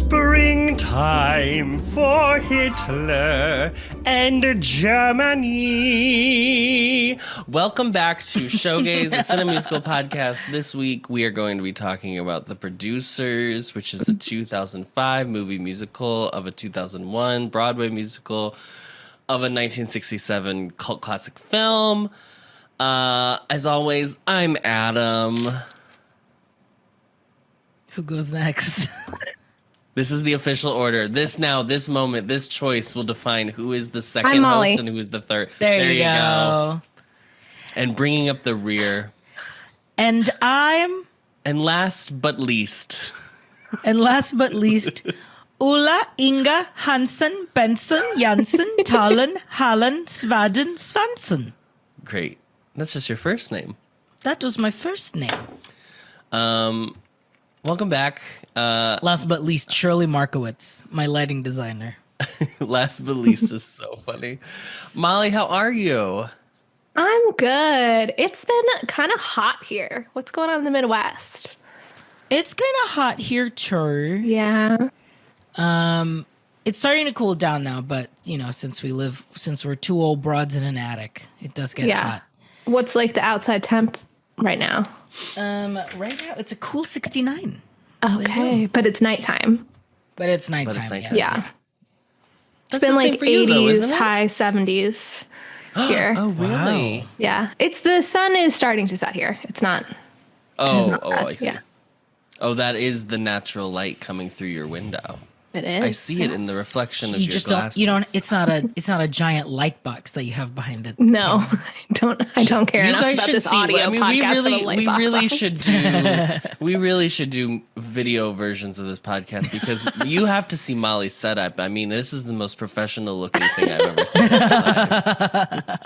Springtime for Hitler and Germany. Welcome back to SHOWGAYS, a cinemusical podcast. This week we are going to be talking about The Producers, which is a 2005 movie musical of a 2001 Broadway musical of a 1967 cult classic film. As always, I'm Adam. Who goes next? This is the official order. This moment, this choice will define who is the second host and who is the third. There you go. And bringing up the rear. And I'm... And last but least, Ulla, Inga, Hansen, Benson, Jansen, Talen, Hallen, Svaden, Svanson. Great. That's just your first name. That was my first name. Welcome back. Last but least, Shirley Markowitz, my lighting designer. Last but least is so funny. Molly, how are you? I'm good. It's been kind of hot here. What's going on in the Midwest? It's kind of hot here, too. Yeah. It's starting to cool down now, but, you know, since we're two old broads in an attic, it does get hot. What's like the outside temp right now? Right now, it's a cool 69. Okay, but it's nighttime. But it's nighttime, yes. Yeah. It's been like 80s, high 70s here. Oh, really? Wow. Yeah. The sun is starting to set here. It's not. I see. Yeah. Oh, that is the natural light coming through your window. It is. I see it in the reflection of your just glasses. it's not a giant light box that you have behind it. No, I don't care enough about this audio podcast. We really should do video versions of this podcast because you have to see Molly's setup. I mean, this is the most professional looking thing I've ever seen in my life.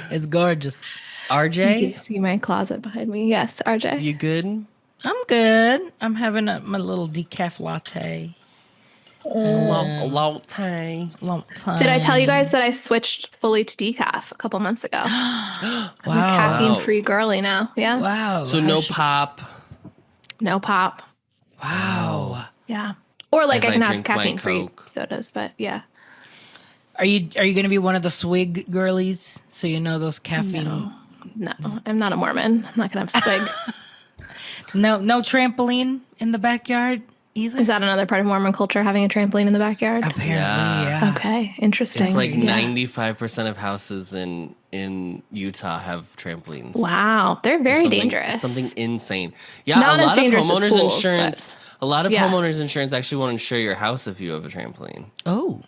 It's gorgeous. RJ? You see my closet behind me. Yes, RJ. You good? I'm good. I'm having my little decaf latte. Latte. Did I tell you guys that I switched fully to decaf a couple months ago? Wow. I'm a caffeine-free girly now. Yeah. Wow. So no pop. No pop. Wow. Yeah. Or like I can have drink my caffeine-free Coke. sodas, but yeah. Are you going to be one of the swig girlies? So you know those caffeine. No, I'm not a Mormon. I'm not gonna have swig. No trampoline in the backyard either. Is that another part of Mormon culture, having a trampoline in the backyard? Apparently, yeah. Okay, interesting. It's like 95% of houses in Utah have trampolines. Wow, they're very dangerous. Something insane. Yeah, Not a as lot of dangerous as homeowners pools, insurance. A lot of homeowners insurance actually won't insure your house if you have a trampoline. Oh.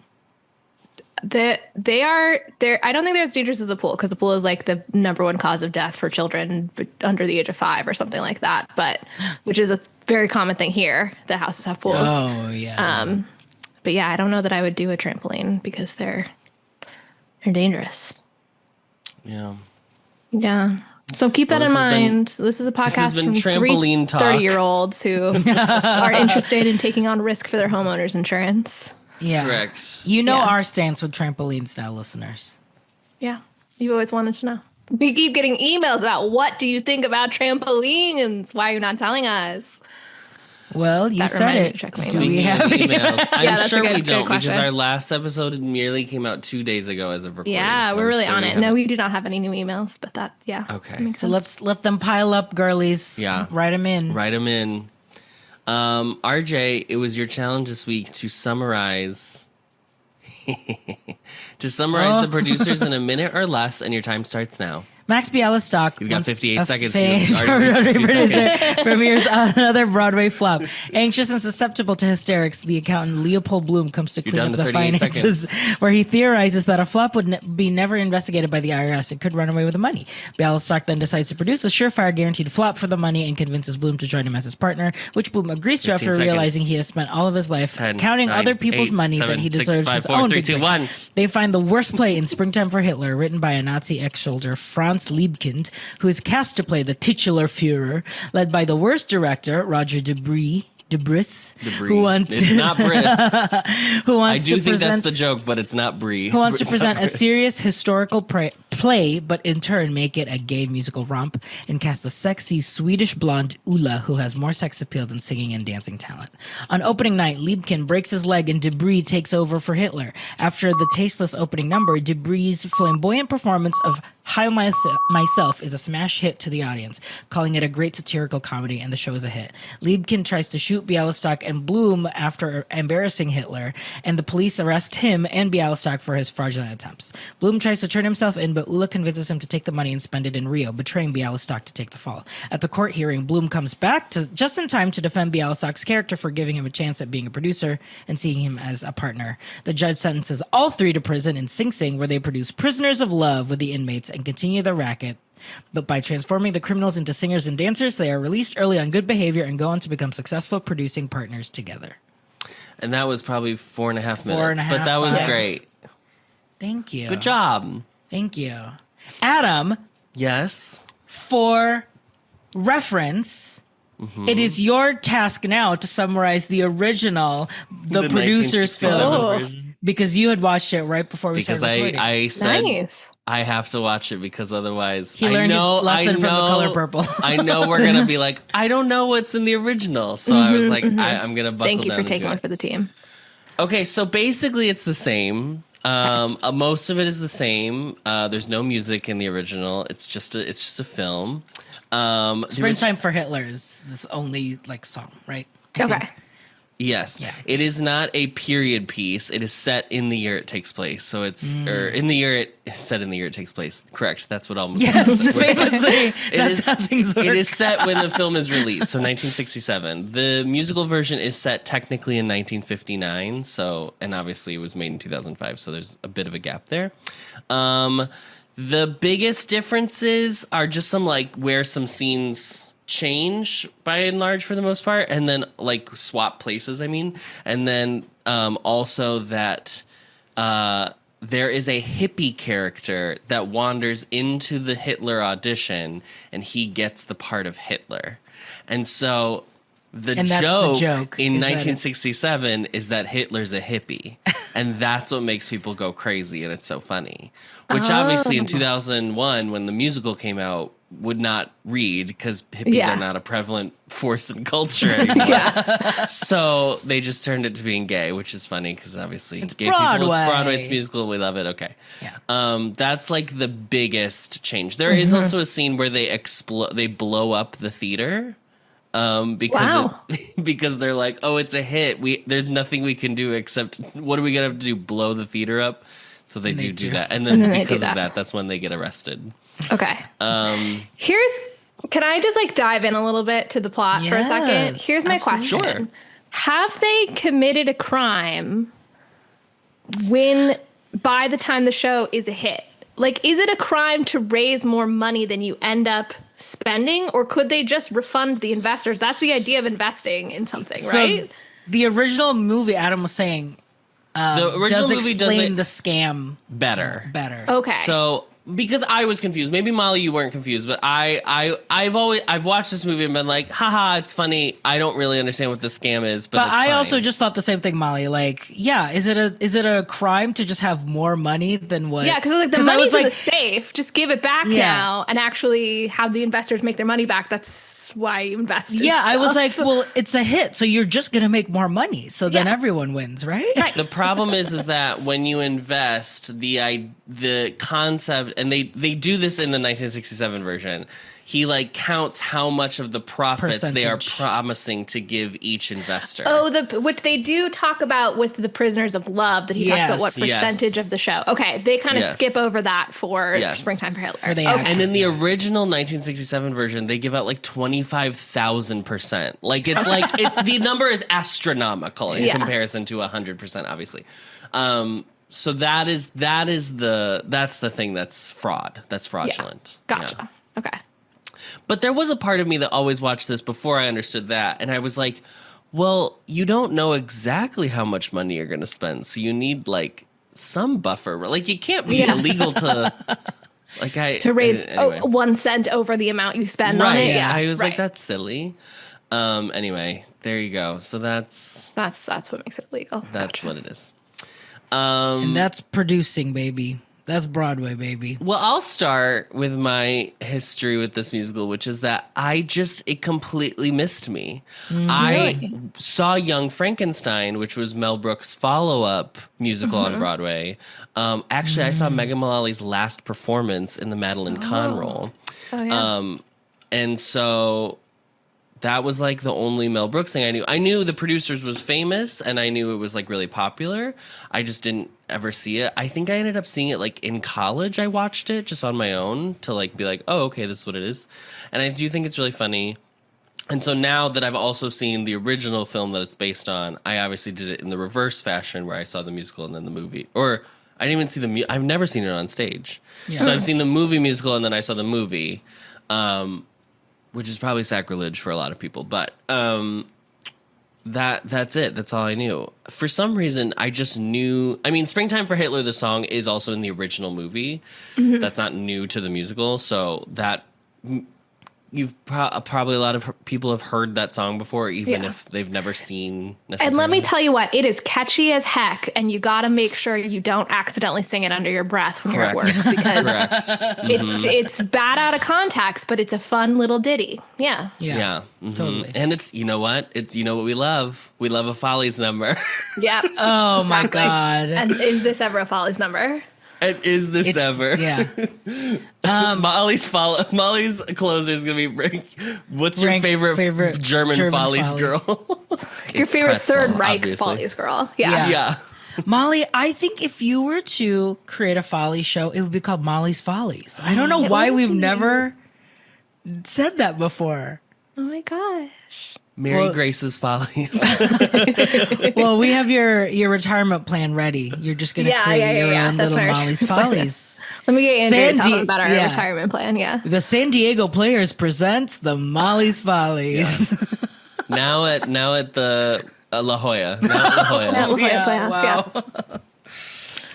I don't think they're as dangerous as a pool because a pool is like the number one cause of death for children under the age of 5 or something like that. But which is a very common thing here. The houses have pools. Oh yeah. But yeah, I don't know that I would do a trampoline because they're dangerous. Yeah. Yeah. So keep that in mind. This is a podcast from trampoline talk. 30-year-olds who are interested in taking on risk for their homeowners insurance. Yeah. Correct. You know our stance with trampolines now, listeners. Yeah. You always wanted to know. We keep getting emails about what do you think about trampolines? Why are you not telling us? Well, you said it. Do we have emails? I'm sure we don't because our last episode merely came out 2 days ago as of recording. Yeah, we're really on it. No, we do not have any new emails, but Okay. So let's let them pile up, girlies. Yeah. Write them in. RJ, it was your challenge this week to summarize The Producers in a minute or less, and your time starts now. Max Bialystock. You've got 58 seconds. Premieres another Broadway flop. Anxious and susceptible to hysterics, the accountant Leopold Bloom comes to clean up the finances, where he theorizes that a flop would be never investigated by the IRS and could run away with the money. Bialystock then decides to produce a surefire guaranteed flop for the money and convinces Bloom to join him as his partner, which Bloom agrees to after realizing he has spent all of his life counting other people's money that he deserves his own big break. They find the worst play in Springtime for Hitler, written by a Nazi ex-soldier, Franz Liebkind, who is cast to play the titular Führer, led by the worst director, Roger Debris, Debris, Debris. who wants It's not Briss. who I wants do to think present that's the joke, but it's not Brie. who wants to It's present not a Briss. serious historical play, but in turn make it a gay musical romp and cast a sexy Swedish blonde Ulla who has more sex appeal than singing and dancing talent. On opening night, Liebkin breaks his leg and Debris takes over for Hitler. After the tasteless opening number, Debris' flamboyant performance of Heil Myself is a smash hit to the audience, calling it a great satirical comedy, and the show is a hit. Liebkin tries to shoot Bialystok and Bloom after embarrassing Hitler, and the police arrest him and Bialystok for his fraudulent attempts. Bloom tries to turn himself in, but Ulla convinces him to take the money and spend it in Rio, betraying Bialystok to take the fall. At the court hearing, Bloom comes back just in time to defend Bialystok's character for giving him a chance at being a producer and seeing him as a partner. The judge sentences all three to prison in Sing Sing, where they produce prisoners of love with the inmates and continue the racket. But by transforming the criminals into singers and dancers, they are released early on good behavior and go on to become successful producing partners together. And that was probably 4.5 minutes. 4.5, but that was 5. great. Thank you. Good job. Thank you. Adam, Yes. for reference, it is your task now to summarize the original, the producer's 1967 film, Oh. version. because you had watched it right before we Because started recording. I said Nice. I have to watch it because otherwise He learned his lesson from The Color Purple. I know we're gonna be like, I don't know what's in the original, so I was like, I'm gonna buckle Thank you down for and taking do one it. for the team. Okay, so basically it's the same. Most of it is the same. There's no music in the original. It's just a film. Springtime for Hitler is this only like song, right? I Okay. think. Yes. Yeah. It is not a period piece. It is set in the year it takes place. So it's or in the year it set in the year it takes place. Correct. That's what almost Yes, famously, that's is- how things work. It is set when the film is released, so 1967. The musical version is set technically in 1959, so and obviously it was made in 2005, so there's a bit of a gap there. The biggest differences are just some like where some scenes change by and large for the most part, and then like swap places, and then also that there is a hippie character that wanders into the Hitler audition and he gets the part of Hitler. And so And that's the joke, in is that it's- 1967 is that Hitler's a hippie. And that's what makes people go crazy, and it's so funny. Which obviously in 2001, when the musical came out, would not read because hippies Yeah. are not a prevalent force in culture anymore. So they just turned it to being gay, which is funny because obviously It's gay people, Broadway. it's Broadway, it's musical, we love it. Okay. Yeah. That's like the biggest change. There is also a scene where they blow up the theater. Because Wow. because they're like, oh, it's a hit. There's nothing we can do except what are we gonna have to do? Blow the theater up? So they do that, and then they do because of that. that, that's when they get arrested. Okay. Can I just like dive in a little bit to the plot for a second? Yes, Here's my absolutely. question. Sure. Have they committed a crime when by the time the show is a hit? Like, is it a crime to raise more money than you end up spending, or could they just refund the investors? That's the idea of investing in something, right? The original movie, Adam was saying, The original does movie does explain it the scam better. better. Okay. So because I was confused, maybe Molly, you weren't confused, but I've watched this movie and been like, haha, it's funny. I don't really understand what the scam is, but But it's I fine. also just thought the same thing, Molly. Like, yeah, is it a crime to just have more money than what? Yeah, because like the I money's was in like, the safe. Just give it back Yeah. now and actually have the investors make their money back. That's why you invest in yeah, I was stuff. like, well, it's a hit, so you're just gonna make more money. So then Yeah. everyone wins, right? The problem is that when you invest, the concept, and they do this in the 1967 version. He like counts how much of the profits they are Percentage. promising to give each investor. Oh, which they do talk about with the Prisoners of Love, that he talks about what Yes. percentage Yes. of the show. Okay, they kind of Yes. skip over that for Yes. Springtime for Hitler. For the okay. action. And in the original 1967 version, they give out like 25,000%. Like the number is astronomical in Yeah. comparison to 100%, obviously. So that's the thing that's fraud. That's fraudulent. Gotcha. Yeah. Okay. But there was a part of me that always watched this before I understood that, and I was like, well, you don't know exactly how much money you're going to spend, so you need like some buffer. Like it can't be illegal to To raise anyway. 1 cent over the amount you spend on Right. it. Yeah. I was like, right. that's silly. Anyway, there you go. So that's what makes it illegal. That's what it is. And that's producing, baby. That's Broadway, baby. Well, I'll start with my history with this musical, which is that it completely missed me. I saw Young Frankenstein, which was Mel Brooks' follow-up musical on Broadway. Actually, I saw Megan Mullally's last performance in the Madeline Kahn role. Oh, yeah. And so that was like the only Mel Brooks thing I knew. I knew the producers was famous and I knew it was like really popular. I just didn't ever see it. I think I ended up seeing it like in college. I watched it just on my own to like be like, oh, okay, this is what it is. And I do think it's really funny. And so now that I've also seen the original film that it's based on, I obviously did it in the reverse fashion where I saw the musical and then the movie. Or I didn't even see I've never seen it on stage. Yeah. So I've seen the movie musical and then I saw the movie. Which is probably sacrilege for a lot of people, but that's it. That's all I knew. For some reason, I just knew. I mean, "Springtime for Hitler" the song is also in the original movie. That's not new to the musical, so that you've probably a lot of people have heard that song before, even if they've never seen. And let me tell you what, it is catchy as heck, and you got to make sure you don't accidentally sing it under your breath when you're at work, because it's bad out of context, but it's a fun little ditty. Yeah. Totally. And it's, you know what? It's, you know what we love? We love a Follies number. Yeah. Oh my God. And is this ever a Follies number? And is this ever? Yeah. Molly's closer is gonna be what's your favorite German Follies girl? Your favorite pretzel, Third Reich obviously. Follies girl. Yeah. Molly, I think if you were to create a Follies show, it would be called Molly's Follies. I don't know why we've never said that before. Oh my gosh. Mary Grace's Follies. Well, we have your retirement plan ready. You're just going to create your own little Molly's Follies. Let me get Andrea to tell them about our retirement plan. Yeah. The San Diego Players presents the Molly's Follies. Yeah. now at the La Jolla. Now at La Jolla. La Jolla Playhouse.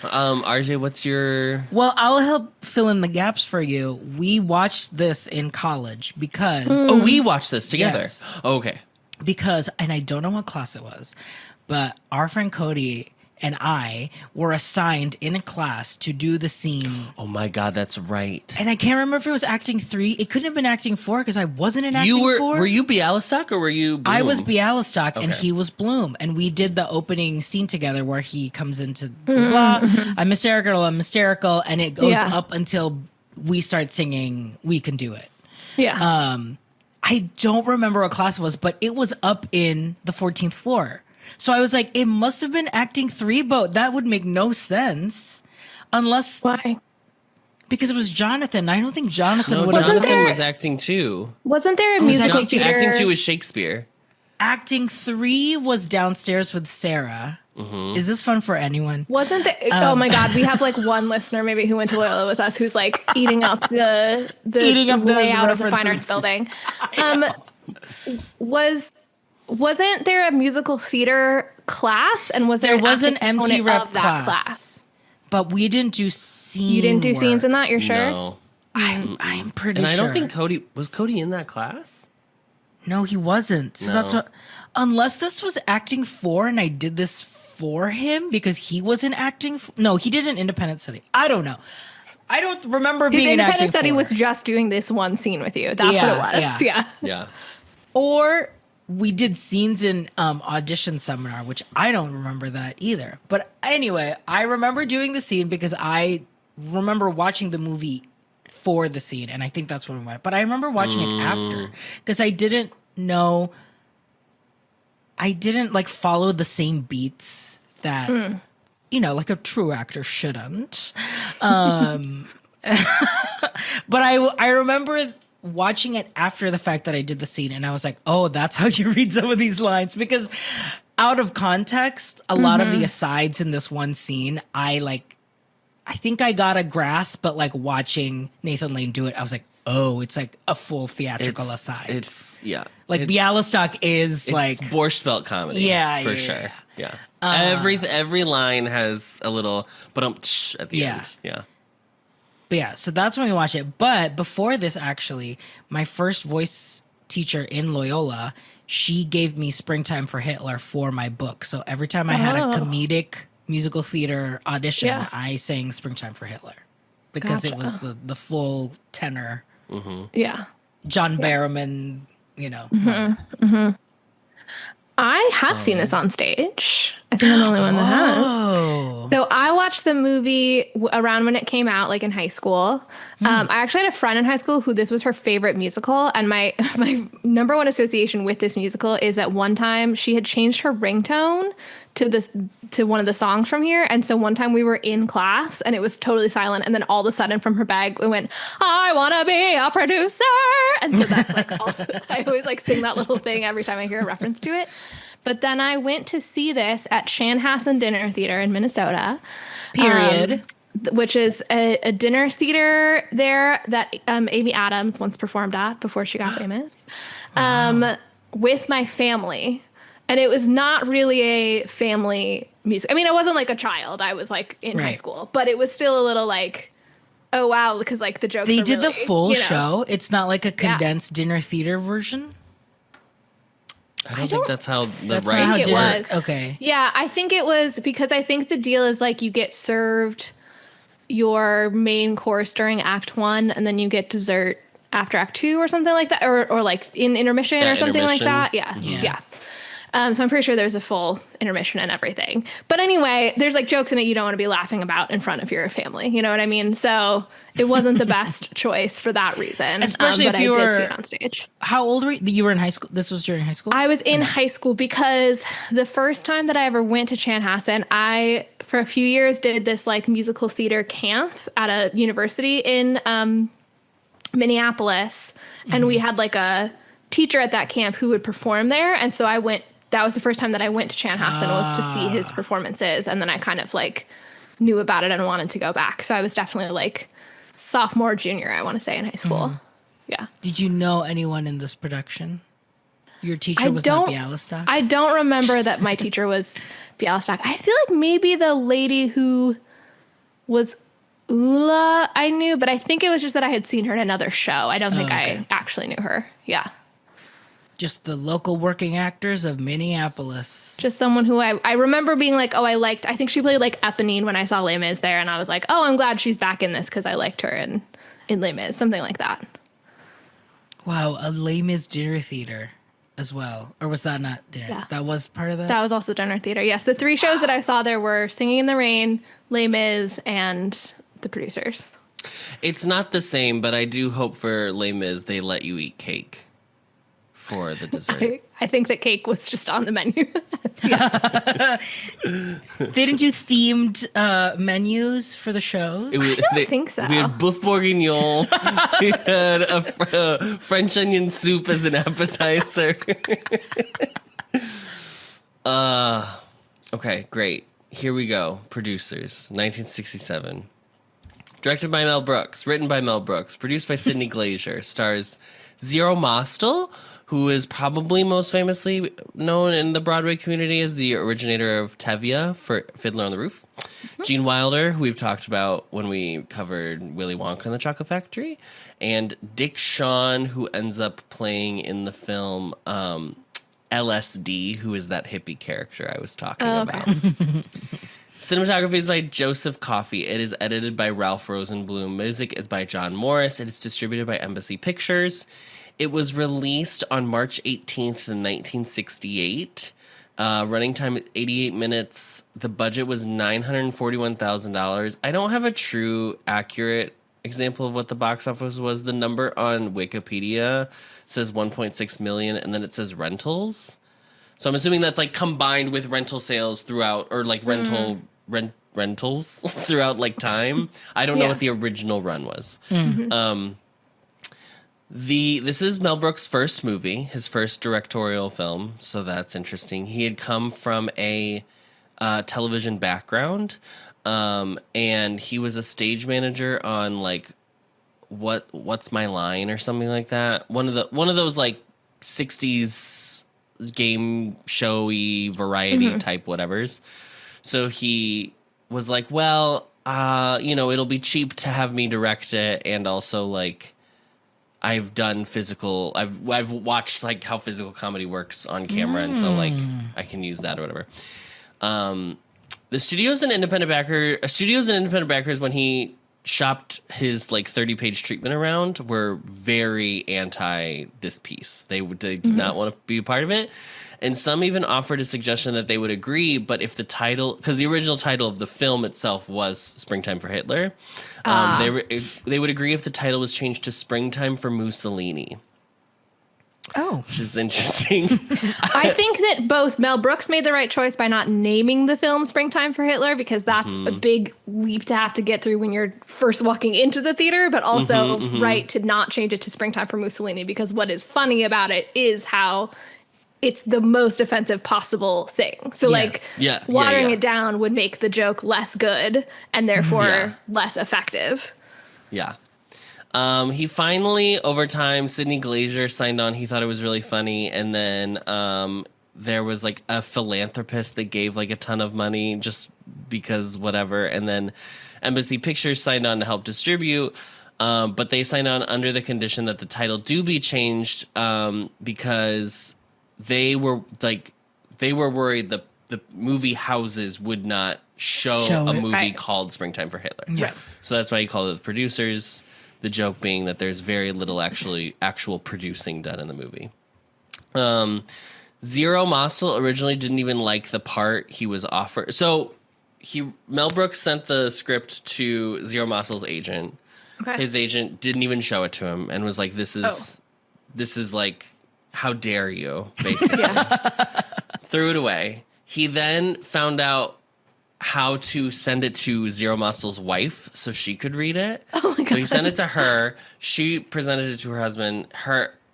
Wow. RJ, what's your... Well, I'll help fill in the gaps for you. We watched this in college because... Oh, we watched this together. Yes. Oh, okay. Because, and I don't know what class it was, but our friend Cody and I were assigned in a class to do the scene. Oh my God, that's right. And I can't remember if it was acting 3. It couldn't have been acting 4 because I wasn't in acting 4. Were you Bialystok or were you Bloom? I was Bialystok and he was Bloom. And we did the opening scene together where he comes into blah, I'm hysterical, and it goes up until we start singing We Can Do It. Yeah. I don't remember what class it was, but it was up in the 14th floor. So I was like, it must have been acting 3, but that would make no sense unless... Why? Because it was Jonathan. I don't think Jonathan would have... Jonathan was was acting 2. Wasn't there a musical theater? Acting 2 is Shakespeare. Acting 3 was downstairs with Sarah. Is this fun for anyone? Wasn't there... oh my God, we have like one listener maybe who went to Loyola with us who's like eating up the layout of the Fine Arts building. Wasn't there a musical theater class, and was there an empty rep of that class? But we didn't do scenes. You didn't do scenes in that? You're sure? No. I'm pretty sure. And I don't think Cody was in that class. No, he wasn't. So that's what. Unless this was acting 4, and I did this for him because he wasn't acting. No, he did an independent study. I don't know. I don't remember being an acting. Independent study was just doing this one scene with you. That's what it was. Yeah. Or we did scenes in audition seminar, which I don't remember that either. But anyway, I remember doing the scene because I remember watching the movie for the scene, and I think that's when we went. But I remember watching it after because I didn't know. I didn't like follow the same beats that like a true actor shouldn't. But I remember watching it after the fact that I did the scene, and I was like, oh, that's how you read some of these lines, because out of context, a lot of the asides in this one scene, I think I got a grasp, but like watching Nathan Lane do it, I was like, oh, it's like a full theatrical aside. Like Bialystok is like Borscht Belt comedy. For sure. Yeah. Every line has a little but at the end. Yeah. But yeah, so that's when we watch it. But before this, actually, my first voice teacher in Loyola, she gave me Springtime for Hitler for my book. So every time I had a comedic musical theater audition, I sang Springtime for Hitler because it was the full tenor. Yeah. John Barrowman, you know. I have seen this on stage. I think I'm the only one that has. So I watched the movie around when it came out, like in high school. I actually had a friend in high school who this was her favorite musical. And my number one association with this musical is that one time she had changed her ringtone to one of the songs from here. And so one time we were in class and it was totally silent. And then all of a sudden from her bag, it went, I want to be a producer. And so that's like, also, I always like sing that little thing every time I hear a reference to it. But then I went to see this at Chanhassen Dinner Theater in Minnesota. Period. Which is a dinner theater there that Amy Adams once performed at before she got famous, with my family. And it was not really a family music. I mean, I wasn't like a child. I was like in high school, but it was still a little like, oh, wow, because like the jokes They are did really, the full show. It's not like a condensed dinner theater version. I don't think that's how the That's rights not how it dinner. was. Okay. Yeah, I think it was because I think the deal is like you get served your main course during Act 1 and then you get dessert after Act 2 or something like that, or like in intermission or something like that. Yeah. So I'm pretty sure there's a full intermission and everything. But anyway, there's like jokes in it you don't want to be laughing about in front of your family. You know what I mean? So it wasn't the best choice for that reason. Especially but if you I were did see it on stage. How old were you? You were in high school? This was during high school? I was in high school because the first time that I ever went to Chanhassen, I, for a few years, did this like musical theater camp at a university in Minneapolis. And we had like a teacher at that camp who would perform there. And so I went, that was the first time that I went to Chanhassen was to see his performances. And then I kind of like knew about it and wanted to go back. So I was definitely like sophomore, junior, I want to say, in high school. Yeah. Did you know anyone in this production? Your teacher was not Bialystok? I don't remember that my teacher was Bialystok. I feel like maybe the lady who was Ula I knew, but I think it was just that I had seen her in another show. I don't think I actually knew her. Yeah. Just the local working actors of Minneapolis. Just someone who I remember being like, oh, I think she played like Eponine when I saw Les Mis there. And I was like, oh, I'm glad she's back in this because I liked her in Les Mis, something like that. Wow, a Les Mis dinner theater as well. Or was that not dinner? Yeah. That was part of that? That was also dinner theater. Yes, the three shows that I saw there were Singing in the Rain, Les Mis, and The Producers. It's not the same, but I do hope for Les Mis they let you eat cake for the dessert. I think that cake was just on the menu. They didn't do themed menus for the shows? I don't think so. We had boeuf bourguignon. We had a French onion soup as an appetizer. Okay, great. Here we go. Producers, 1967. Directed by Mel Brooks. Written by Mel Brooks. Produced by Sidney Glazier. Stars Zero Mostel, who is probably most famously known in the Broadway community as the originator of Tevye for Fiddler on the Roof. Gene Wilder, who we've talked about when we covered Willy Wonka and the Chocolate Factory. And Dick Shawn, who ends up playing in the film LSD, who is that hippie character I was talking about. Cinematography is by Joseph Coffey. It is edited by Ralph Rosenblum. Music is by John Morris. It is distributed by Embassy Pictures. It was released on March 18th in 1968. Running time 88 minutes. The budget was $941,000. I don't have a true accurate example of what the box office was. The number on Wikipedia says 1.6 million, and then it says rentals. So I'm assuming that's like combined with rental sales throughout, or like rentals throughout like time. I don't know what the original run was. This is Mel Brooks' first movie, his first directorial film, so that's interesting. He had come from a television background, and he was a stage manager on like What's My Line or something like that. One of those like 60s game showy variety type whatevers. So he was like, well, it'll be cheap to have me direct it, and also like I've done physical. I've watched like how physical comedy works on camera, and so like I can use that or whatever. The studio's an independent backer. A studio's an independent backers when he shopped his like 30-page treatment around were very anti this piece. They did not want to be a part of it. And some even offered a suggestion that they would agree, but if the title, because the original title of the film itself was Springtime for Hitler, they would agree if the title was changed to Springtime for Mussolini. Oh. Which is interesting. I think that both Mel Brooks made the right choice by not naming the film Springtime for Hitler, because that's a big leap to have to get through when you're first walking into the theater, but also right to not change it to Springtime for Mussolini, because what is funny about it is how it's the most offensive possible thing. So like watering it down would make the joke less good and therefore less effective. Yeah. He finally, over time, Sidney Glazier signed on. He thought it was really funny. And then there was like a philanthropist that gave like a ton of money just because whatever. And then Embassy Pictures signed on to help distribute. But they signed on under the condition that the title do be changed because they were worried the movie houses would not show a movie called Springtime for Hitler. Yeah. So that's why he called it the producers. The joke being that there's very little actual producing done in the movie. Zero Mostel originally didn't even like the part he was offered. So Mel Brooks sent the script to Zero Mostel's agent. Okay. His agent didn't even show it to him and was like, this is like, how dare you, basically. Threw it away. He then found out how to send it to Zero Mostel's wife so she could read it. Oh my God. So he sent it to her. She presented it to her husband.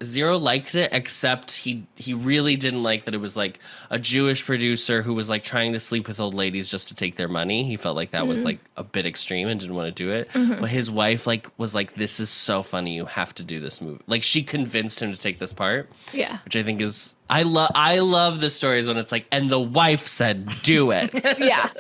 Zero liked it, except he really didn't like that it was like a Jewish producer who was like trying to sleep with old ladies just to take their money. He felt like that was like a bit extreme and didn't want to do it. But his wife like was like, this is so funny, you have to do this movie. Like she convinced him to take this part. Yeah. Which I think is I love the stories when it's like, and the wife said do it. Yeah.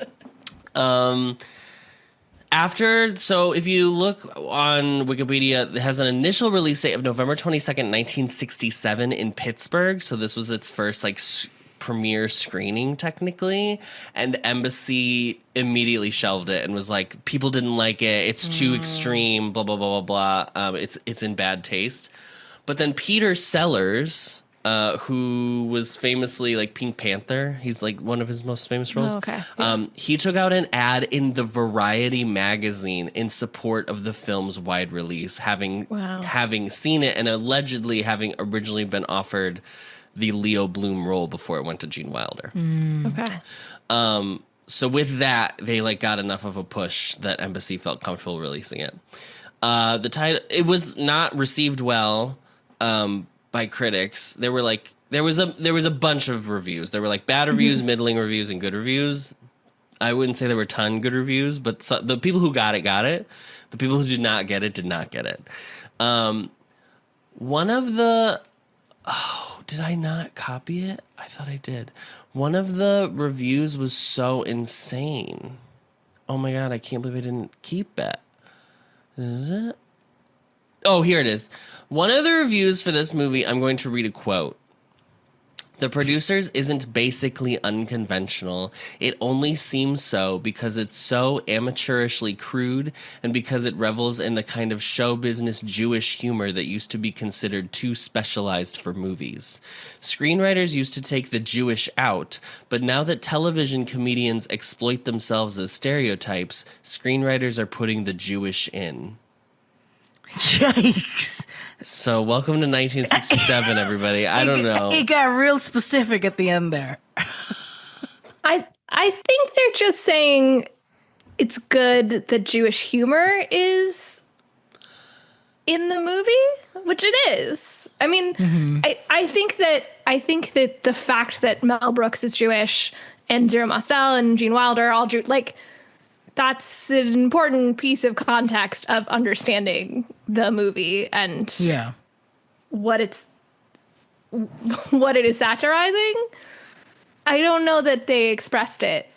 So if you look on Wikipedia, it has an initial release date of November 22nd, 1967 in Pittsburgh. So this was its first like premiere screening technically. And Embassy immediately shelved it and was like, people didn't like it. It's too extreme, blah, blah, blah, blah, blah. It's in bad taste. But then Peter Sellers, who was famously like Pink Panther. He's like one of his most famous roles. Oh, okay. Yeah. He took out an ad in the Variety magazine in support of the film's wide release, having seen it and allegedly having originally been offered the Leo Bloom role before it went to Gene Wilder. Okay. So with that, they like got enough of a push that Embassy felt comfortable releasing it. The title, it was not received well by critics. There was a bunch of reviews. There were like bad reviews, middling reviews, and good reviews. I wouldn't say there were a ton good reviews, but the people who got it. The people who did not get it did not get it. One of the did I not copy it? I thought I did. One of the reviews was so insane. Oh my God, I can't believe I didn't keep it. Oh, here it is. One of the reviews for this movie, I'm going to read a quote. The producers isn't basically unconventional. It only seems so because it's so amateurishly crude and because it revels in the kind of show business Jewish humor that used to be considered too specialized for movies. Screenwriters used to take the Jewish out, but now that television comedians exploit themselves as stereotypes, screenwriters are putting the Jewish in. Yikes. So welcome to 1967, everybody. I don't know. It got real specific at the end there. I think they're just saying it's good that Jewish humor is in the movie, which it is. I mean, I think that the fact that Mel Brooks is Jewish and Zero Mostel and Gene Wilder are all Jewish, like, that's an important piece of context of understanding the movie and what it is satirizing. I don't know that they expressed it.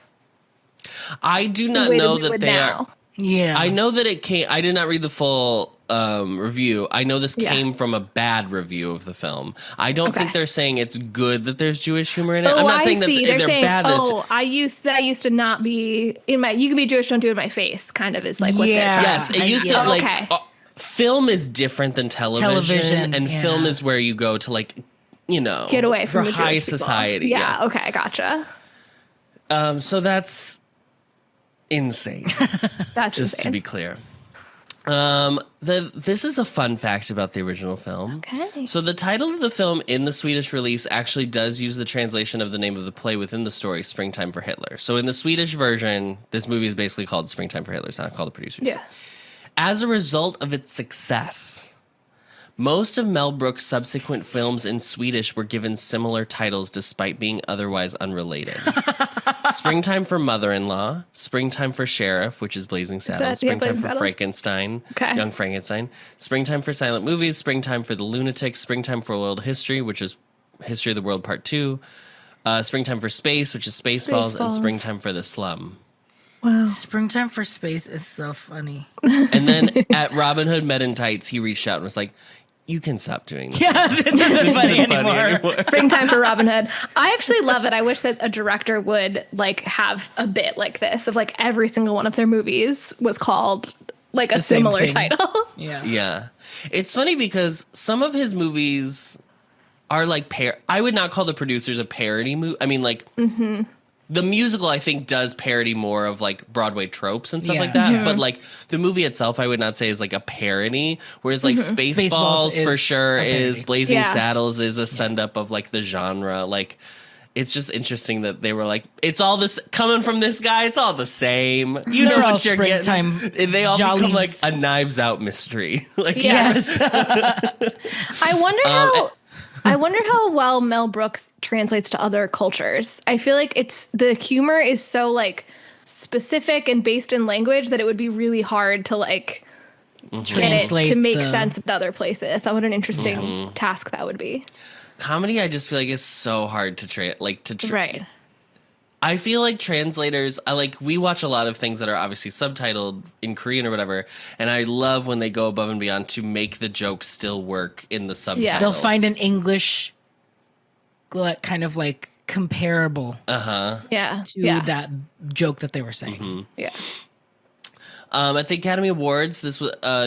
I do not know that they are. Yeah. I know that it came. I did not read the full review. I know this came from a bad review of the film. I don't think they're saying it's good that there's Jewish humor in it. I'm not saying that they're saying, bad. that used to not be in my. You can be Jewish, don't do it in my face. Kind of is like what they're. Yes, it used to like. Film is different than television, and film is where you go to like, get away from the high society. Yeah. Okay, gotcha. So that's insane. That's just insane. to be clear. This is a fun fact about the original film. Okay. So the title of the film in the Swedish release actually does use the translation of the name of the play within the story, Springtime for Hitler. So in the Swedish version, this movie is basically called Springtime for Hitler. It's not called The Producers. Yeah. As a result of its success, most of Mel Brooks' subsequent films in Swedish were given similar titles despite being otherwise unrelated. Springtime for Mother-in-Law, Springtime for Sheriff, which is Blazing Saddles, Springtime for Frankenstein, Young Frankenstein, Springtime for Silent Movies, Springtime for The Lunatics, Springtime for World History, which is History of the World Part 2, Springtime for Space, which is Spaceballs, and Springtime for the Slum. Wow. Springtime for Space is so funny. And then at Robin Hood Men in Tights, he reached out and was like, you can stop doing this. Yeah, this isn't funny anymore. Springtime for Robin Hood. I actually love it. I wish that a director would like have a bit like this of like every single one of their movies was called like a similar title. Yeah. Yeah. It's funny because some of his movies are like I would not call The Producers a parody movie. I mean, like the musical, I think, does parody more of like Broadway tropes and stuff like that. But like the movie itself, I would not say is like a parody. Whereas like Spaceballs for sure is, Blazing Saddles is a send up of like the genre. Like it's just interesting that they were like, it's all this coming from this guy. It's all the same. You know what you're getting. They all become like a Knives Out mystery. Like yes. I wonder how well Mel Brooks translates to other cultures. I feel like the humor is so like specific and based in language that it would be really hard to like translate to make sense of other places. What an interesting task that would be. Comedy, I just feel like is so hard to right. I feel like translators, we watch a lot of things that are obviously subtitled in Korean or whatever, and I love when they go above and beyond to make the jokes still work in the subtitles. Yeah. They'll find an English kind of like comparable to that joke that they were saying. Yeah. At the Academy Awards,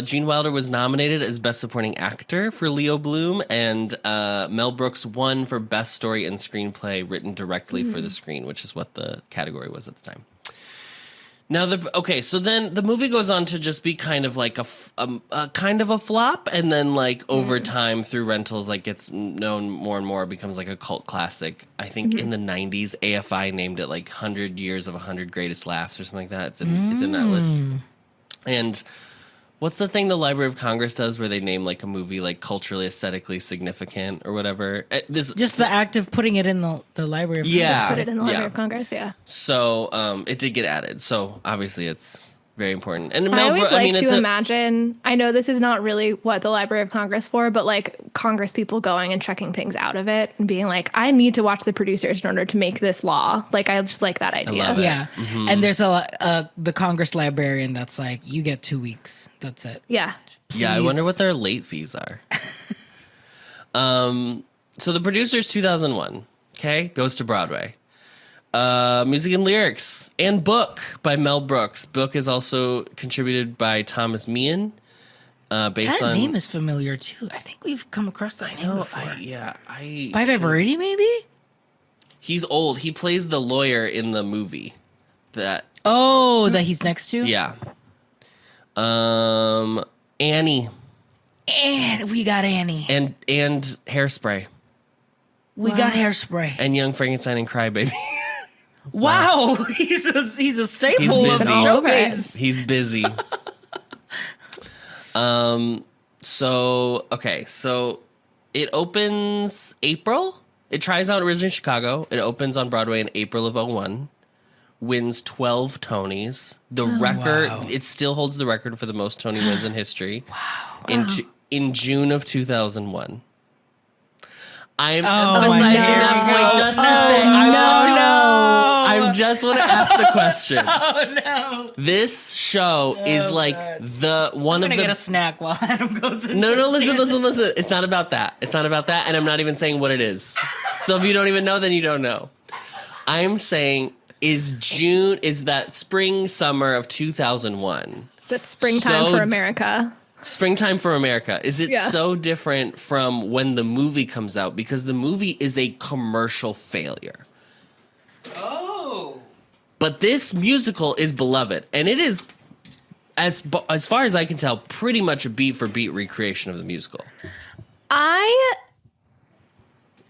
Gene Wilder was nominated as Best Supporting Actor for Leo Bloom, and Mel Brooks won for Best Story and Screenplay written directly for the screen, which is what the category was at the time. Now, so then the movie goes on to just be kind of like a kind of a flop, and then like over time through rentals, like gets known more and more, becomes like a cult classic. I think in the 90s, AFI named it like 100 Years of 100 Greatest Laughs or something like that. It's in that list. And what's the thing the Library of Congress does where they name like a movie like culturally, aesthetically significant or whatever? Just the act of putting it in the Library of Congress. Put it in the Library of Congress, So it did get added. So obviously it's very important. And I always to imagine, I know this is not really what the Library of Congress for, but like Congress people going and checking things out of it and being like, I need to watch The Producers in order to make this law. Like, I just like that idea. I love it. Yeah. And there's the Congress librarian that's like, you get 2 weeks. That's it. Yeah. Please. Yeah, I wonder what their late fees are. So The Producers 2001, goes to Broadway. Music and lyrics and book by Mel Brooks. Book is also contributed by Thomas Meehan. That name is familiar too. I think we've come across that name before. Bye Bye Birdie, maybe? He's old. He plays the lawyer in the movie. That he's next to? Yeah. Annie. And we got Annie. And Hairspray. We got Hairspray. And Young Frankenstein and Crybaby. Wow, he's a staple of SHOWGAYS. He's busy. So it opens April. It tries out originally in Chicago. It opens on Broadway in April of 2001. Wins 12 Tonys. The record, it still holds the record for the most Tony wins in history. Wow. In June of 2001. I'm emphasizing that point just to say I I just want to ask the question. Oh no! This show is like God. one I'm of gonna the. get a snack while Adam goes. No, listen. It's not about that. It's not about that, and I'm not even saying what it is. So if you don't even know, then you don't know. I'm saying is that spring summer of 2001. That's springtime for America. Springtime for America. Is it so different from when the movie comes out? Because the movie is a commercial failure. Oh. But this musical is beloved. And it is, as far as I can tell, pretty much a beat for beat recreation of the musical. I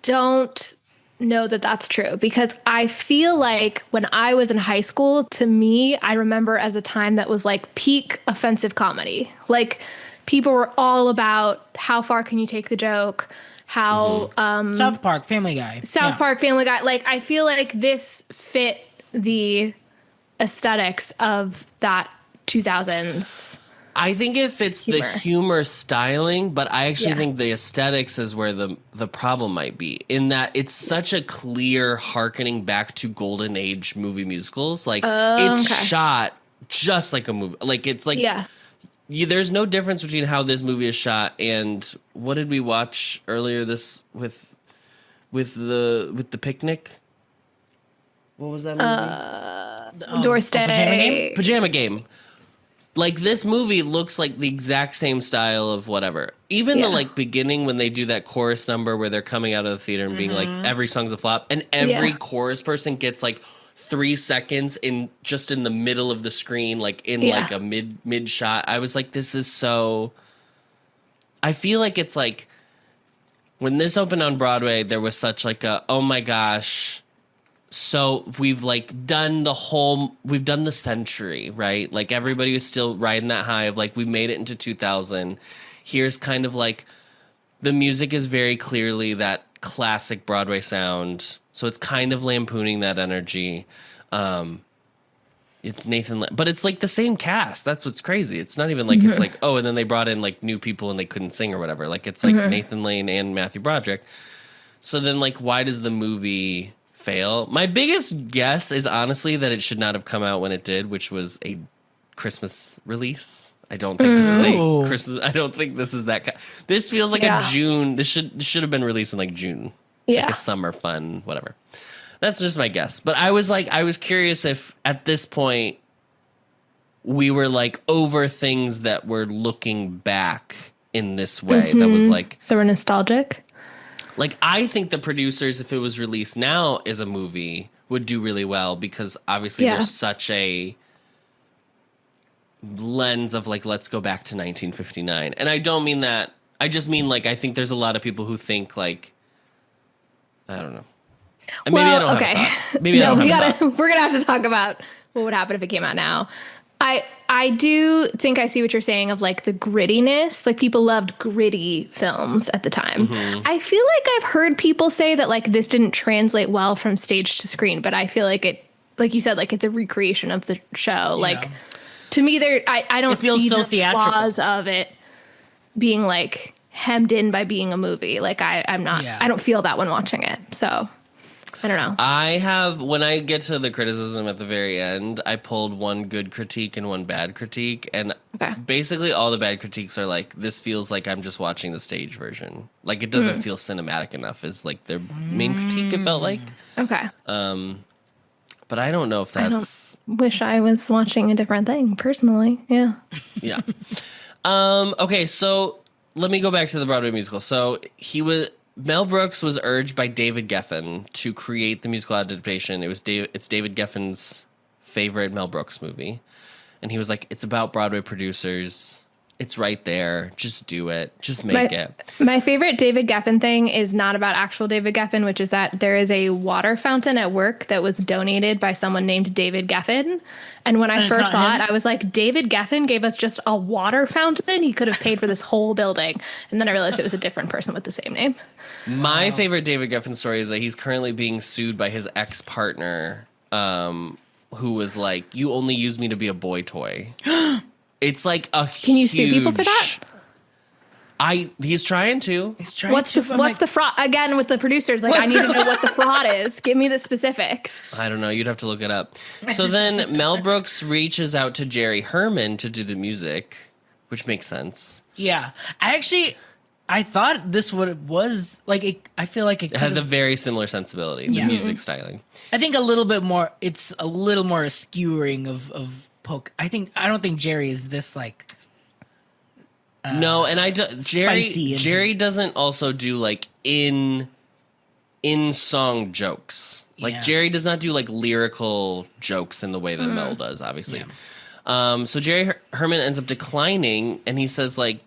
don't know that that's true because I feel like when I was in high school, to me, I remember as a time that was like peak offensive comedy. Like people were all about how far can you take the joke, how South Park, Family Guy. South Park, Family Guy. Like I feel like this fit the aesthetics of that 2000s. I think it fits the humor styling, but I actually think the aesthetics is where the problem might be, in that it's such a clear hearkening back to golden age movie musicals. Like it's shot just like a movie. Like it's like there's no difference between how this movie is shot and what did we watch earlier this with the picnic? What was that movie? Doorstay. Pajama Game. Like, this movie looks like the exact same style of whatever. Even the, like, beginning when they do that chorus number where they're coming out of the theater and being like, every song's a flop. And every chorus person gets, like, 3 seconds in the middle of the screen, like, in, like, a mid shot. I was like, this is so... I feel like it's, like... When this opened on Broadway, there was such, like, a, oh, my gosh... So we've like done the century, right? Like everybody was still riding that high of like, we made it into 2000. Here's kind of like, the music is very clearly that classic Broadway sound. So it's kind of lampooning that energy. It's but it's like the same cast. That's what's crazy. It's not even like, it's like, oh, and then they brought in like new people and they couldn't sing or whatever. Like it's like Nathan Lane and Matthew Broderick. So then like, why does the movie fail? My biggest guess is honestly that it should not have come out when it did, which was a Christmas release. I don't think this is a Christmas. I don't think this is that. This feels like a June. This should have been released in like June, like a summer fun, whatever. That's just my guess. But I was curious if at this point we were like over things that were looking back in this way. That was like they were nostalgic. Like, I think the producers, if it was released now as a movie, would do really well because obviously there's such a lens of, like, let's go back to 1959. And I don't mean that. I just mean, like, I think there's a lot of people who think, like, I don't know. Maybe I don't have a thought. Maybe I don't have a thought. We're going to have to talk about what would happen if it came out now. I do think I see what you're saying of like the grittiness. Like people loved gritty films at the time. I feel like I've heard people say that like this didn't translate well from stage to screen, but I feel like it, like you said, like it's a recreation of the show. Yeah. Like to me, I don't see the flaws of it being like hemmed in by being a movie. Like I'm not, I don't feel that when watching it. So I don't know. When I get to the criticism at the very end, I pulled one good critique and one bad critique. And basically all the bad critiques are like, this feels like I'm just watching the stage version. Like it doesn't feel cinematic enough is like their main critique, it felt like. Okay. But I don't know if that's... I wish I was watching a different thing, personally. Yeah. Yeah. Okay, so let me go back to the Broadway musical. So Mel Brooks was urged by David Geffen to create the musical adaptation. It's David Geffen's favorite Mel Brooks movie. And he was like, it's about Broadway producers. It's right there. Just do it. Just make it. My favorite David Geffen thing is not about actual David Geffen, which is that there is a water fountain at work that was donated by someone named David Geffen. And when I first saw it, I was like, David Geffen gave us just a water fountain? He could have paid for this whole building. And then I realized it was a different person with the same name. My favorite David Geffen story is that he's currently being sued by his ex-partner, who was like, you only use me to be a boy toy. It's like a Can you sue people for that? He's trying to. He's trying What's to. the fraud again with the producers? Like, I need to know what the fraud is. Give me the specifics. I don't know. You'd have to look it up. So then Mel Brooks reaches out to Jerry Herman to do the music, which makes sense. Yeah, I thought this was like it, I feel like it has a very similar sensibility, the music styling. I think a little bit more. It's a little more a skewering of poke. I don't think Jerry is this like. No, and spicy Jerry doesn't also do like in song jokes. Like Jerry does not do like lyrical jokes in the way that Mel does, obviously. Yeah. So Jerry Herman ends up declining, and he says like,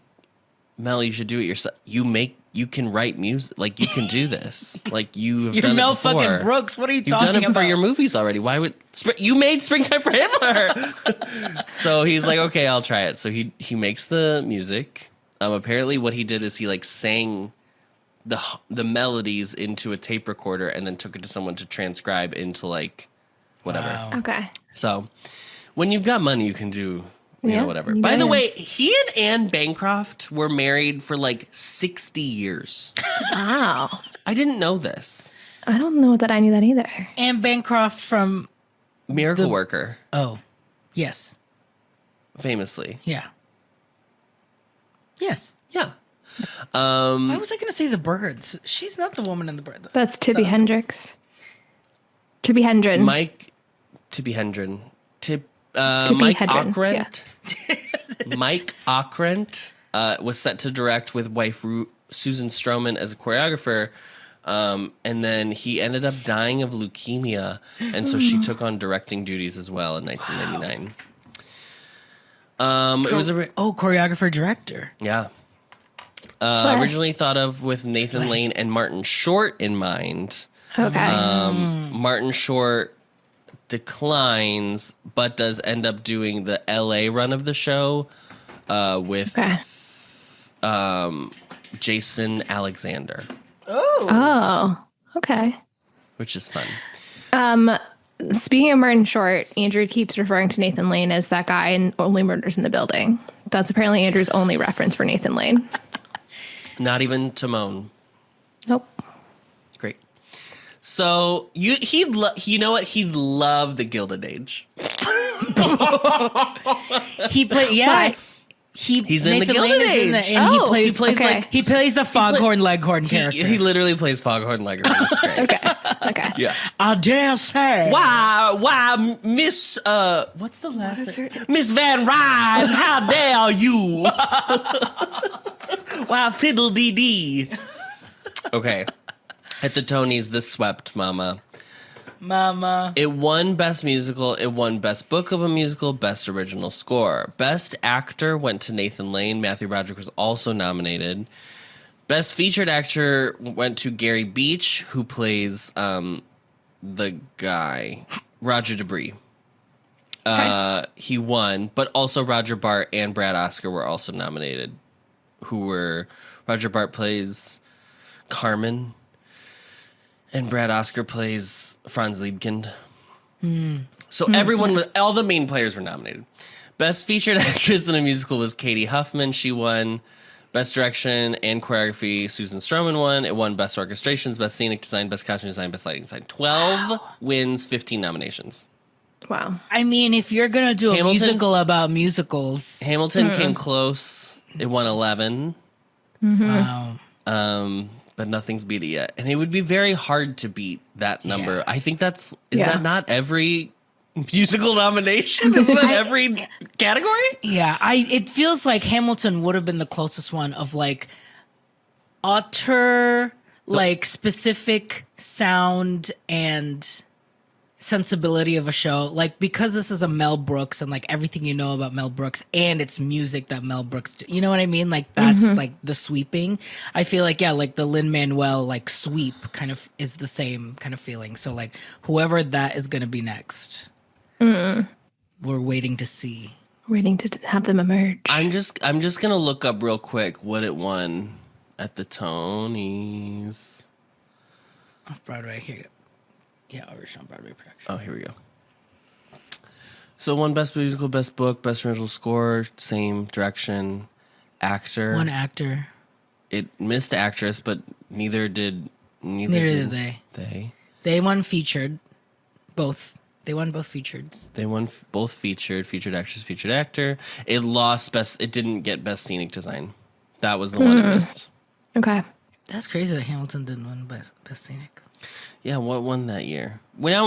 Mel, you should do it yourself. You can write music. Like, you can do this. Like, you're done Mel it before. fucking Brooks. What are you talking about? You've done it for your movies already. Why would you made Springtime for Hitler? So he's like, okay, I'll try it. So he makes the music. Apparently, what he did is he like sang the melodies into a tape recorder and then took it to someone to transcribe into like whatever. Wow. Okay. So when you've got money, you can do. Whatever. By the way, he and Anne Bancroft were married for like 60 years. Wow. I didn't know this. I don't know that I knew that either. Anne Bancroft from Miracle Worker. Oh, yes. Famously. Yeah. Yes. Yeah. Why was I going to say the Birds? She's not the woman in the Birds. That's Tippi Hendrix. Tippi Hendren. Tippi Hendren. Tippi Mike Hedren, Ockrent. Mike Ockrent was set to direct with wife Susan Stroman as a choreographer. And then he ended up dying of leukemia. And so she took on directing duties as well in 1999. It was choreographer director. Yeah. Originally thought of with Nathan Lane and Martin Short in mind. Okay. Martin Short declines, but does end up doing the LA run of the show with Jason Alexander. Oh, okay. Which is fun. Speaking of Martin Short, Andrew keeps referring to Nathan Lane as that guy in Only Murders in the Building. That's apparently Andrew's only reference for Nathan Lane. Not even Timon. Nope. Great. So you know what? He'd love the Gilded Age. He played He's in the Gilded Age. He plays a Foghorn Leghorn character. He literally plays Foghorn Leghorn. That's great. Okay. Yeah. I dare say. Why, Miss what's the last name? Miss Van Ryn, how dare you? Why, fiddle dee dee. Okay. At the Tonys, this swept Mama. It won Best Musical. It won Best Book of a Musical, Best Original Score. Best Actor went to Nathan Lane. Matthew Broderick was also nominated. Best Featured Actor went to Gary Beach, who plays the guy, Roger Debris. He won, but also Roger Bart and Brad Oscar were also nominated. Roger Bart plays Carmen, and Brad Oscar plays Franz Liebkind. So all the main players were nominated. Best Featured Actress in a Musical was Katie Huffman. She won. Best Direction and Choreography, Susan Stroman won. It won Best Orchestrations, Best Scenic Design, Best Costume Design, Best Lighting Design. 12 wins, 15 nominations. Wow. I mean, if you're going to do a musical about musicals. Hamilton came close. It won 11. Wow. But nothing's beat it yet. And it would be very hard to beat that number. Yeah. I think is that not every musical nomination? Isn't that every category? Yeah, it feels like Hamilton would have been the closest one of like utter like specific sound and sensibility of a show. Like, because this is a Mel Brooks and like everything you know about Mel Brooks and it's music that Mel Brooks you know what I mean? Like that's like the sweeping. I feel like like the Lin-Manuel like sweep kind of is the same kind of feeling. So like whoever that is gonna be next. We're waiting to see. Waiting to have them emerge. I'm just gonna look up real quick what it won at the Tonys. Off Broadway, here you go. Yeah, original Broadway production. Oh, here we go. So one Best Musical, Best Book, Best Original Score, same direction, actor. One actor. It missed actress, but neither did they. They won featured. Both. They won both featureds. They won both featured actress, featured actor. It lost best. It didn't get best scenic design. That was the one it missed. Okay. That's crazy that Hamilton didn't win best scenic. Yeah, what won that year? Well, now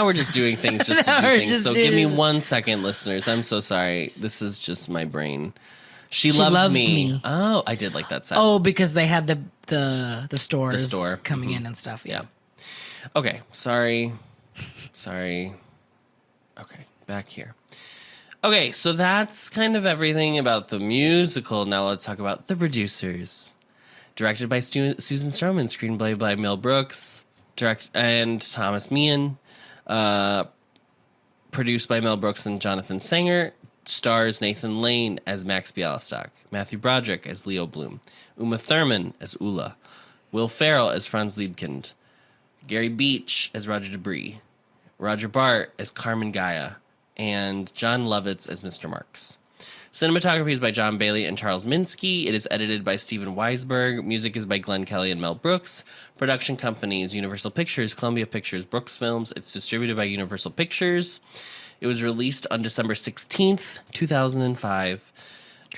we're just doing things just to do things. So give me 1 second, listeners. I'm so sorry. This is just my brain. She loves me. Oh, I did like that set. Oh, because they had the stores coming in and stuff. Yeah. Okay. Sorry. Okay, back here. Okay, so that's kind of everything about the musical. Now let's talk about the producers. Directed by Susan Stroman, screenplay by Mel Brooks, and Thomas Meehan. Produced by Mel Brooks and Jonathan Sanger. Stars Nathan Lane as Max Bialystock, Matthew Broderick as Leo Bloom, Uma Thurman as Ula, Will Ferrell as Franz Liebkind, Gary Beach as Roger Debris, Roger Bart as Carmen Gaia, and John Lovitz as Mr. Marks. Cinematography is by John Bailey and Charles Minsky. It is edited by Steven Weisberg. Music is by Glenn Kelly and Mel Brooks. Production companies, Universal Pictures, Columbia Pictures, Brooks Films. It's distributed by Universal Pictures. It was released on December 16th, 2005.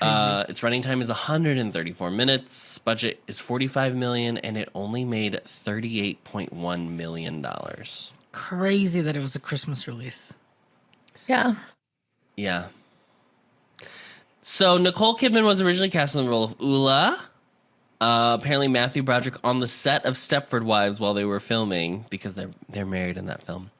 Its running time is 134 minutes. Budget is $45 million, and it only made $38.1 million. Crazy that it was a Christmas release. Yeah. Yeah. So Nicole Kidman was originally cast in the role of Ula. Apparently Matthew Broderick on the set of Stepford Wives while they were filming, because they're married in that film.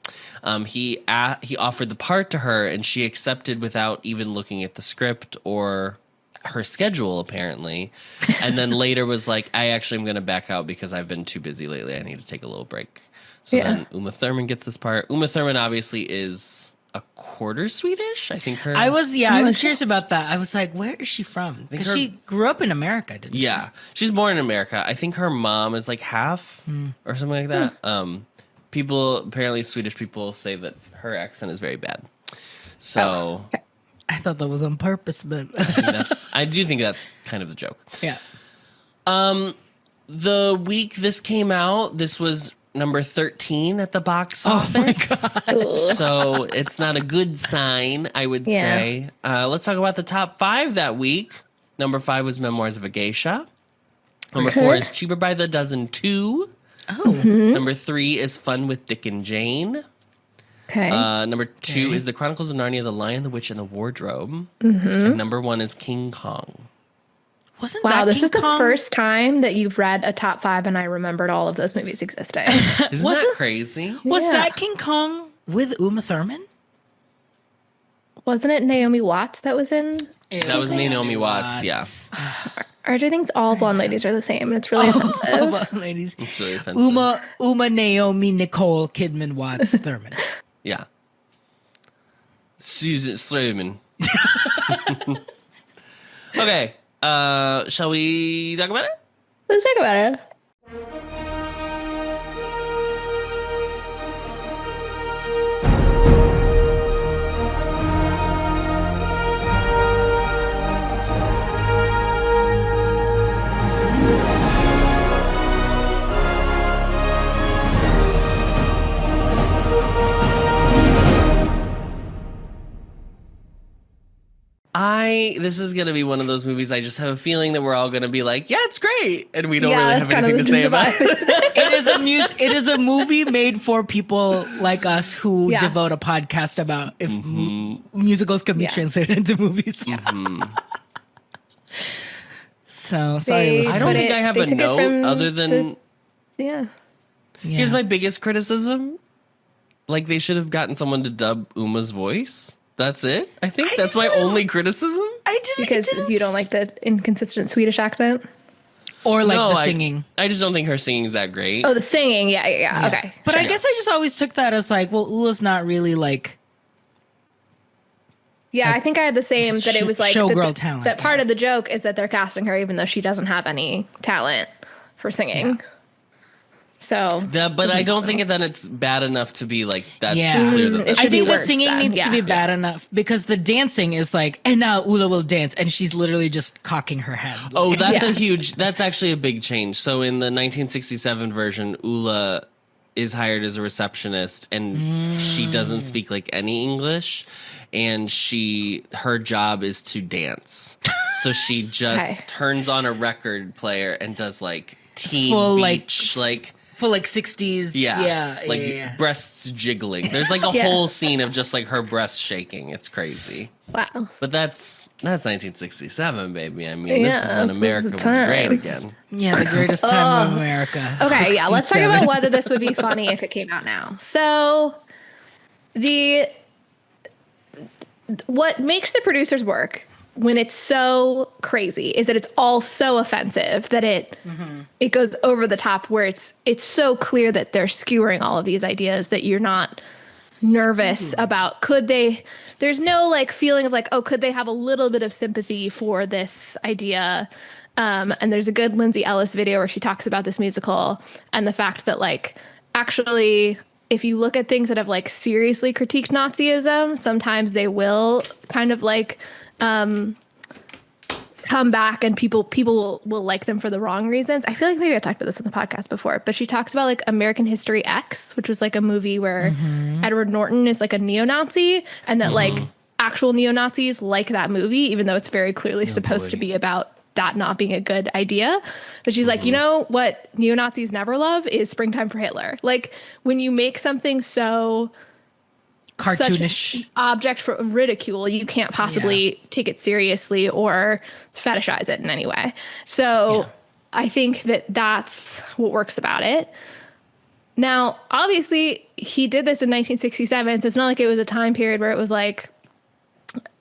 He offered the part to her, and she accepted without even looking at the script or her schedule, apparently. And then later was like, I actually am going to back out because I've been too busy lately. I need to take a little break. So then Uma Thurman gets this part. Uma Thurman obviously is a quarter Swedish. I think her. I was curious about that. I was like, where is she from? Because she grew up in America, didn't she? Yeah, she's born in America. I think her mom is like half or something like that. People, apparently Swedish people say that her accent is very bad. So I thought that was on purpose, but I do think that's kind of the joke. Yeah. The week this came out, this was number 13 at the box office. So it's not a good sign, I would say. Let's talk about the top 5 that week. Number 5 was Memoirs of a Geisha. Number 4 is Cheaper by the Dozen 2. Oh. Number 3 is Fun with Dick and Jane. Okay. Number 2 is The Chronicles of Narnia, The Lion, the Witch, and the Wardrobe. And number 1 is King Kong. Wow, this is the first time that you've read a top 5 and I remembered all of those movies existing. Isn't that crazy? Was that King Kong with Uma Thurman? Wasn't it Naomi Watts that was in? That was Naomi Watts, yeah. RJ thinks all blonde ladies are the same, and it's really offensive. All blonde ladies. It's really offensive. Uma, Naomi, Nicole, Kidman, Watts, Thurman. Yeah. Susan Stroman. Okay. Shall we talk about it? Let's talk about it. This is going to be one of those movies I just have a feeling that we're all going to be like, yeah, it's great. And we don't really have anything to say about it. It is a movie made for people like us who devote a podcast about if musicals can be translated into movies. So, sorry. I don't think I have a note other than... Here's my biggest criticism. Like, they should have gotten someone to dub Uma's voice. That's it. I think that's my only criticism. Because you don't like the inconsistent Swedish accent? Or like the singing. I just don't think her singing is that great. Oh, the singing. Yeah. Okay. But I guess I just always took that as like, well, Ula's not really like... Yeah, I think I had the same, that it was like... Showgirl talent. That part of the joke is that they're casting her even though she doesn't have any talent for singing. So, but I don't think that it's bad enough to be like that's Yeah. clear that It that's I should be think the worse singing then. needs to be bad enough because the dancing is like, and now Ula will dance, and she's literally just cocking her head. Oh, that's Yeah. that's actually a big change. So in the 1967 version, Ula is hired as a receptionist and she doesn't speak like any English, and her job is to dance. So she just Okay. turns on a record player and does like teen Full, beach, like full like 60s. like breasts jiggling. There's like a Yeah. whole scene of just like her breasts shaking. It's crazy. Wow. But that's 1967, baby. I mean, this Yeah, is when this is America the was great times. again. Yeah, the greatest time of America. Okay, yeah, let's talk 67. about whether this would be funny if it came out now. So, what makes the producers work when it's so crazy is that it's all so offensive that it goes over the top, where it's so clear that they're skewering all of these ideas that you're not nervous about. There's no like feeling of like, oh, could they have a little bit of sympathy for this idea? And there's a good Lindsay Ellis video where she talks about this musical and the fact that like, actually, if you look at things that have like seriously critiqued Nazism, sometimes they will kind of like come back and people will like them for the wrong reasons. I feel like maybe I talked about this on the podcast before, but she talks about like American History X, which was like a movie where Edward Norton is like a neo-Nazi, and that like actual neo-Nazis like that movie, even though it's very clearly supposed to be about that not being a good idea. But she's like, you know what neo-Nazis never love is Springtime for Hitler. Like when you make something so Cartoonish. such an object for ridicule, you can't possibly take it seriously or fetishize it in any way. So I think that that's what works about it. Now, obviously, he did this in 1967, so it's not like it was a time period where it was like,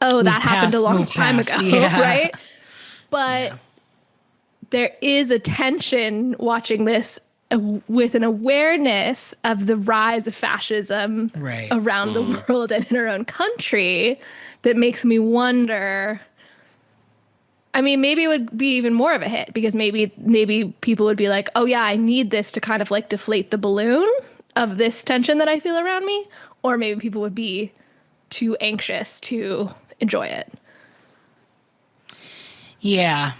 oh, that happened a long time ago, right? But there is a tension watching this with an awareness of the rise of fascism around the world and in our own country that makes me wonder. I mean, maybe it would be even more of a hit because maybe people would be like, oh yeah, I need this to kind of like deflate the balloon of this tension that I feel around me. Or maybe people would be too anxious to enjoy it. Yeah.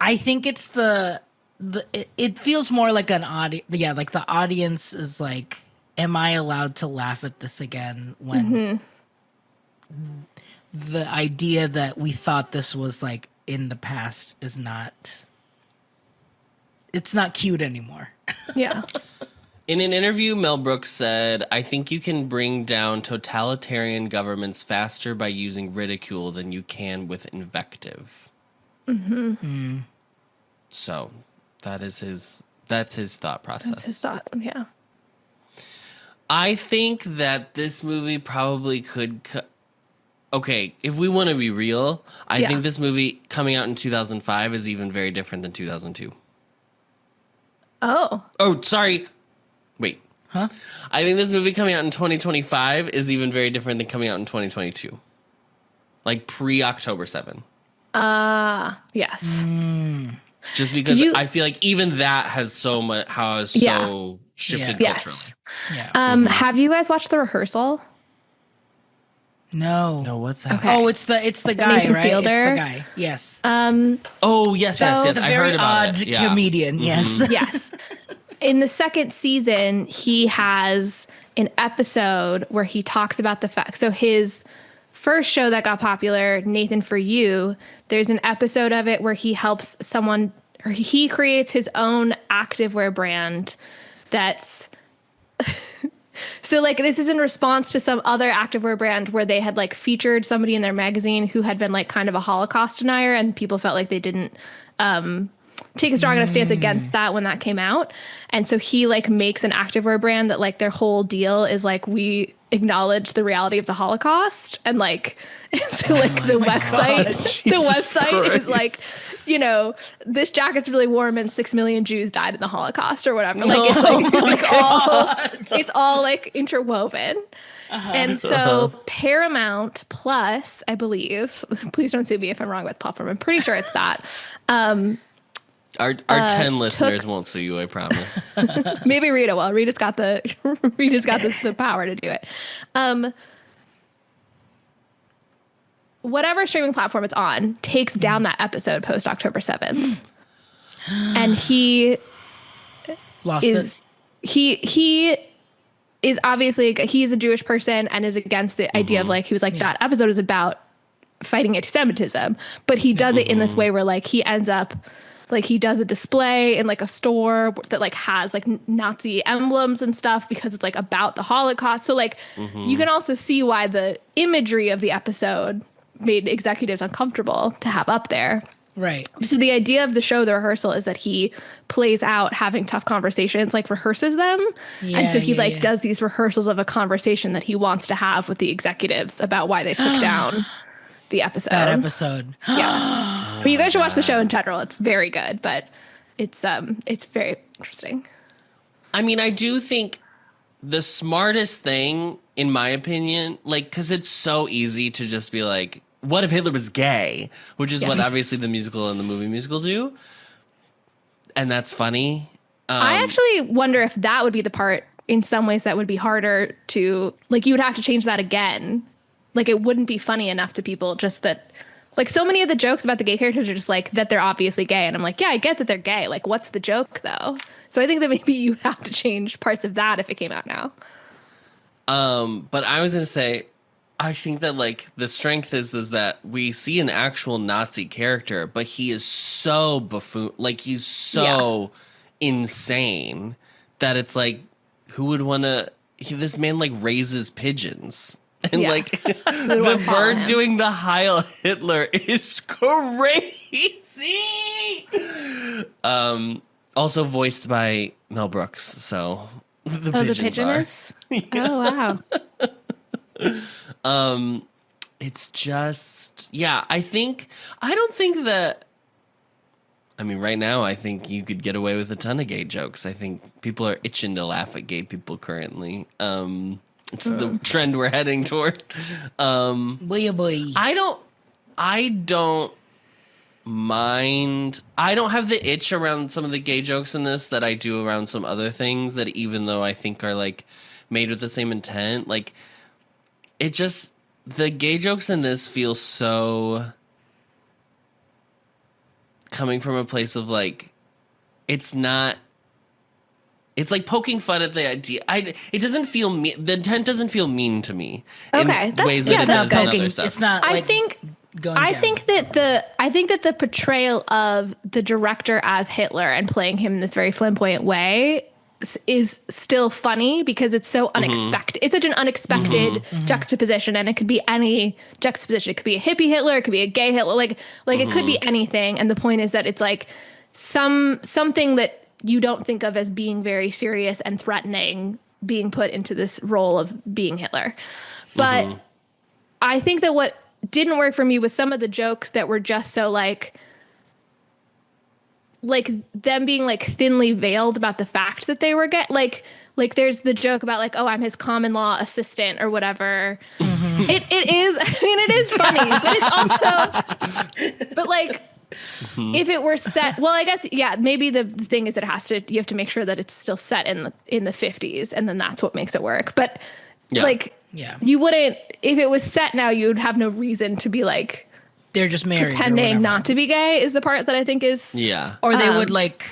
I think it's it feels more like an audience. Yeah, like the audience is like, am I allowed to laugh at this again when the idea that we thought this was like in the past is not, it's not cute anymore. Yeah. In an interview, Mel Brooks said, I think you can bring down totalitarian governments faster by using ridicule than you can with invective. So that's his thought process. That's his thought, yeah. I think that this movie probably could... Okay, if we want to be real, I think this movie coming out in 2005 is even very different than 2002. Oh. Oh, sorry. Wait. Huh? I think this movie coming out in 2025 is even very different than coming out in 2022. Like pre-October 7. Yes. Just because I feel like even that has so much, so shifted culturally. Yes. Yeah. Have you guys watched The Rehearsal? No. No, what's that? Okay. Oh, it's the guy, Nathan right? Fielder? It's the guy. Yes. Oh, yes. The I heard very about odd it. Yeah. comedian. Yes. Yes. In the second season, he has an episode where he talks about the fact. So his first show that got popular, Nathan For You, there's an episode of it where he helps someone, or he creates his own activewear brand that's... So like this is in response to some other activewear brand where they had like featured somebody in their magazine who had been like kind of a Holocaust denier, and people felt like they didn't take a strong enough stance against that when that came out. And so he like makes an activewear brand that like their whole deal is like, we acknowledge the reality of the Holocaust. And like, and so like the website is like, you know, this jacket's really warm and 6 million Jews died in the Holocaust or whatever. Like it's all like interwoven. And so Paramount Plus, I believe, please don't sue me if I'm wrong with platform, I'm pretty sure it's that, Our 10 listeners won't sue you, I promise. Maybe Rita will. Rita's got the power to do it. Whatever streaming platform it's on takes down that episode post October 7th. And he is obviously, he's a Jewish person and is against the idea of like, he was like, that episode is about fighting anti-Semitism, but he does it in this way where like he ends up like he does a display in like a store that like has like Nazi emblems and stuff because it's like about the Holocaust. So like you can also see why the imagery of the episode made executives uncomfortable to have up there. Right. So the idea of the show, The Rehearsal, is that he plays out having tough conversations, like rehearses them. And so he does these rehearsals of a conversation that he wants to have with the executives about why they took down the episode. That episode. Yeah. But you guys should watch the show in general. It's very good, but it's very interesting. I mean, I do think the smartest thing, in my opinion, like, because it's so easy to just be like, what if Hitler was gay? Which is what obviously the musical and the movie musical do. And that's funny. I actually wonder if that would be the part in some ways that would be harder to, like, you would have to change that again. Like, it wouldn't be funny enough to people just that, like, so many of the jokes about the gay characters are just like that they're obviously gay. And I'm like, yeah, I get that they're gay. Like, what's the joke though? So I think that maybe you'd have to change parts of that if it came out now. But I was going to say, I think that like the strength is that we see an actual Nazi character, but he is so buffoon, like he's so insane that it's like, who would want to? This man like raises pigeons, and like the bird doing the Heil Hitler is crazy. Also voiced by Mel Brooks, so the pigeons Oh wow. It's just, I don't think that, I mean, right now, I think you could get away with a ton of gay jokes. I think people are itching to laugh at gay people currently. It's the trend we're heading toward. Boy. I don't mind. I don't have the itch around some of the gay jokes in this that I do around some other things that even though I think are like made with the same intent, like it just, the gay jokes in this feel so coming from a place of like, it's not, it's like poking fun at the idea. It doesn't feel mean. The intent doesn't feel mean to me. Okay, in ways that it does in other stuff. It's not. I think that the portrayal of the director as Hitler and playing him in this very flamboyant way is still funny because it's so unexpected. It's such an unexpected juxtaposition, and it could be any juxtaposition. It could be a hippie Hitler, it could be a gay Hitler, like it could be anything. And the point is that it's like something that you don't think of as being very serious and threatening being put into this role of being Hitler. But I think that what didn't work for me was some of the jokes that were just so like them being like thinly veiled about the fact that they were gay. Like there's the joke about like, oh, I'm his common law assistant or whatever. It is, I mean, it is funny, but it's also, but like, if it were set, well, I guess, maybe the thing is you have to make sure that it's still set in the 50s, and then that's what makes it work. But you wouldn't, if it was set now, you would have no reason to be like, they're just married, pretending not to be gay is the part that I think is, or they would like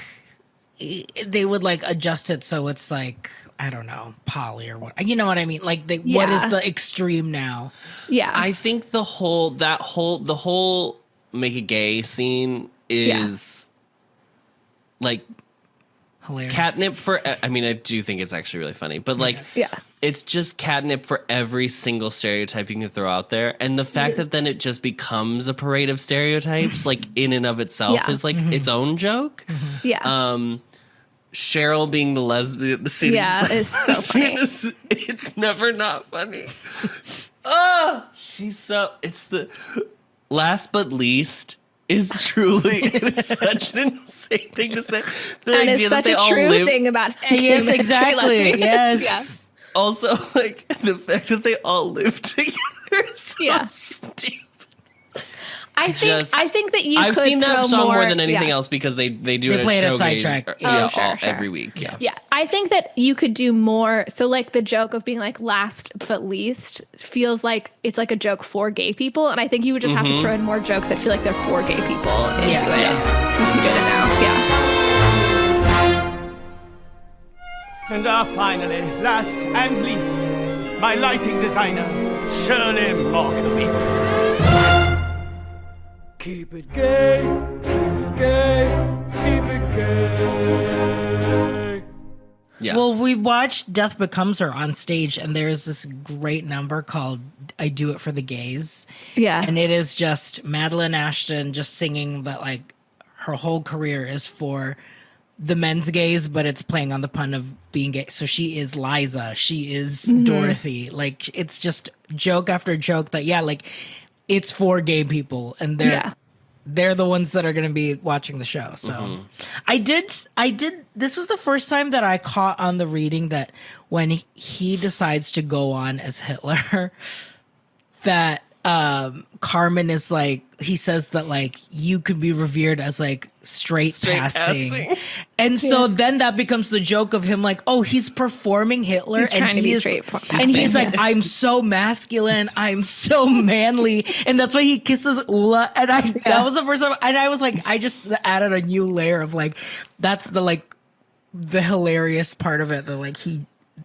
adjust it so it's like, I don't know, poly or what, you know what I mean? Like what is the extreme now? Yeah, I think the whole make a gay scene is like hilarious. Catnip for, I mean, I do think it's actually really funny, but like, it's just catnip for every single stereotype you can throw out there. And the fact that then it just becomes a parade of stereotypes, like in and of itself is like its own joke. Cheryl being the lesbian at the scene. Is so funny. It's never not funny. Oh, it's the last but least is truly, it is such an insane thing to say. The and idea it's that such a true thing about yes, exactly. Yes. Also, like the fact that they all live together is so stupid. I think that you I've could seen that throw song more than yeah. anything else because they do it play it at at Showgays, Sidetrack. Sure. every week. Yeah. Yeah, I think that you could do more. So, like, the joke of being like last but least feels like it's like a joke for gay people, and I think you would just have to throw in more jokes that feel like they're for gay people into it. If you did it now, And finally, last and least, my lighting designer, Shirley Markowitz. Keep it gay, keep it gay, keep it gay. Yeah. Well, we watched Death Becomes Her on stage, and there's this great number called I Do It for the Gays. Yeah. And it is just Madeline Ashton just singing that, like, her whole career is for the men's gays, but it's playing on the pun of being gay. So she is Liza. She is Dorothy. Like, it's just joke after joke that, like, it's for gay people. And they're the ones that are going to be watching the show. So I did. This was the first time that I caught on the reading that when he decides to go on as Hitler, that Carmen is like, he says that, like, you could be revered as, like, straight passing. And so then that becomes the joke of him, like, oh, he's performing Hitler. He's trying to be straight passing. And he's like, I'm so masculine. I'm so manly. And that's why he kisses Ula. And that was the first time. And I was like, I just added a new layer of, like, that's the, like, the hilarious part of it. That, like,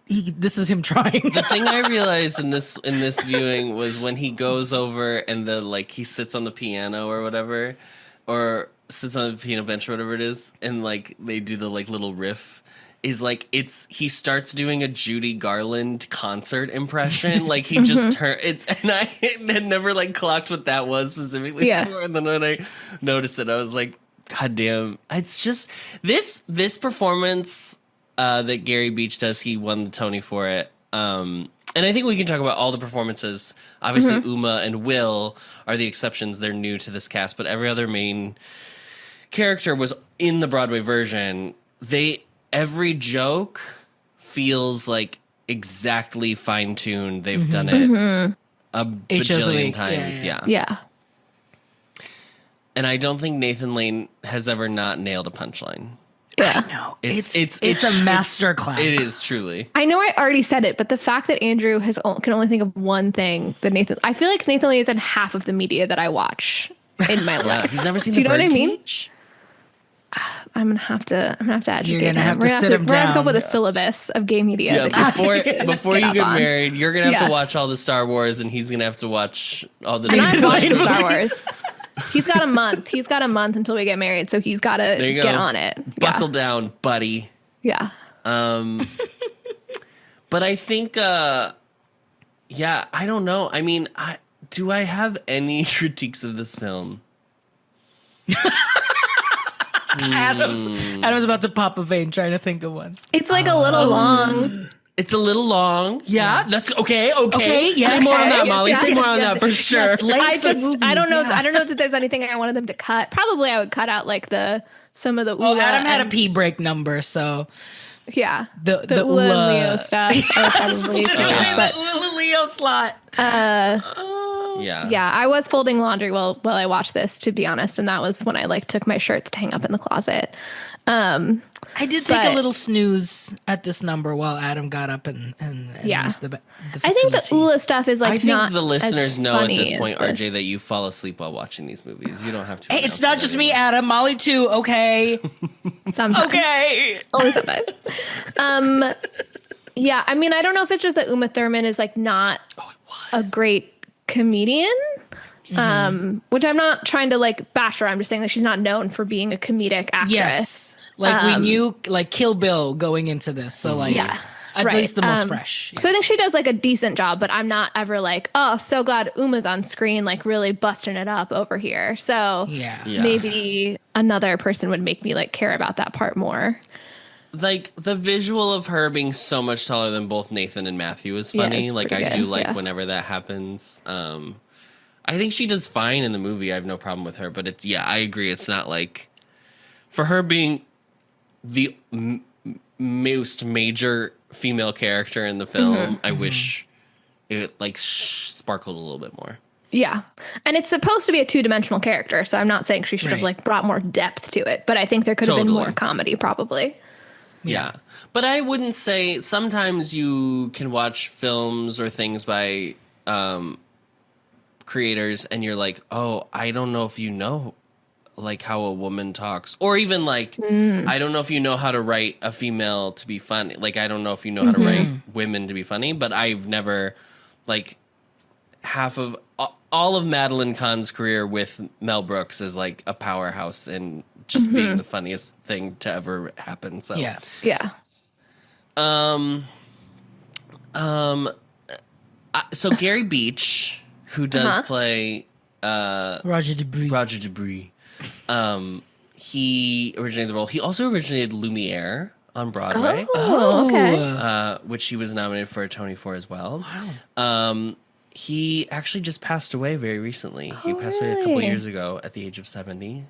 this is him trying. The thing I realized in this viewing was when he goes over and he sits on the piano or whatever, or sits on the piano bench or whatever it is, and, like, they do the, like, little riff, is like he starts doing a Judy Garland concert impression. Like, he just and I had never, like, clocked what that was specifically before, and then when I noticed it, I was like, God damn, it's just this performance that Gary Beach does. He won the Tony for it. And I think we can talk about all the performances. Obviously, Uma and Will are the exceptions. They're new to this cast, but every other main character was in the Broadway version. Every joke feels like exactly fine-tuned. They've done it a bajillion times. Yeah. And I don't think Nathan Lane has ever not nailed a punchline. I know. It's a master class. It is, truly. I know I already said it, but the fact that Andrew can only think of one thing that I feel like Nathan Lane is in half of the media that I watch in my life. He's never seen Do the you know what I mean? Birdcage? I'm gonna have to educate You're gonna him. have to sit him We're gonna have to come down. up with a syllabus of gay media. Yeah, before you get on. married, you're gonna have to watch all the Star Wars, and he's gonna have to watch all the. And I've watched the Star movies. Wars. He's got a month. He's got a month until we get married, so he's got to get on it. Buckle down, buddy. Yeah. But I think, I don't know. I mean, do I have any critiques of this film? Adam's about to pop a vein trying to think of one. It's like a little long. It's a little long. Yeah, that's okay. Yeah. Say more on that, Yes, Molly. yes, Say more yes, on that for sure. I don't know. I don't know that there's anything I wanted them to cut. Probably I would cut out like some of the Ula. Well, Adam had a and- pee break number, so Yeah. the Ula and Leo stuff. I would probably cut out, but the Ula Leo slot. Yeah. I was folding laundry while I watched this, to be honest, and that was when I took my shirts to hang up in the closet. I did take a but- little snooze at this number while Adam got up and used the I think the facilities. Ula stuff is I think not the listeners as know at funny this as point, the- RJ, that you fall asleep while watching these movies. You don't have to. Hey, it's announce not it just me, anymore. Adam. Molly too. Okay. Sometimes. Okay. Only sometimes. Yeah, I mean, I don't know if it's just that Uma Thurman is not a great comedian. Which I'm not trying to bash her. I'm just saying that she's not known for being a comedic actress. Yes. We knew Kill Bill going into this, so at right. least the most fresh. So I think she does a decent job, but I'm not ever oh, so glad Uma's on screen, really busting it up over here. So Yeah. maybe another person would make me care about that part more. The visual of her being so much taller than both Nathan and Matthew is funny. it's I pretty do good, whenever that happens. I think she does fine in the movie. I have no problem with her, but I agree. It's not for her being the most major female character in the film. I wish it sparkled a little bit more. Yeah. And it's supposed to be a two-dimensional character, so I'm not saying she should have like brought more depth to it, but I think there could have been more comedy probably. Yeah. But I wouldn't say sometimes you can watch films or things by creators and you're like, "Oh, I don't know if you know like how a woman talks," or even like I don't know if you know how to write a female to be funny. Like I don't know if you know how to write women to be funny, but I've never like half of all of Madeline Kahn's career with Mel Brooks is like a powerhouse and just being the funniest thing to ever happen. So Yeah. So Gary Beach, who does play Roger Debris, he originated the role. He also originated Lumiere on Broadway. Oh, okay. Which he was nominated for a Tony for as well. Wow. He actually just passed away very recently. He passed away a couple years ago at the age of 70.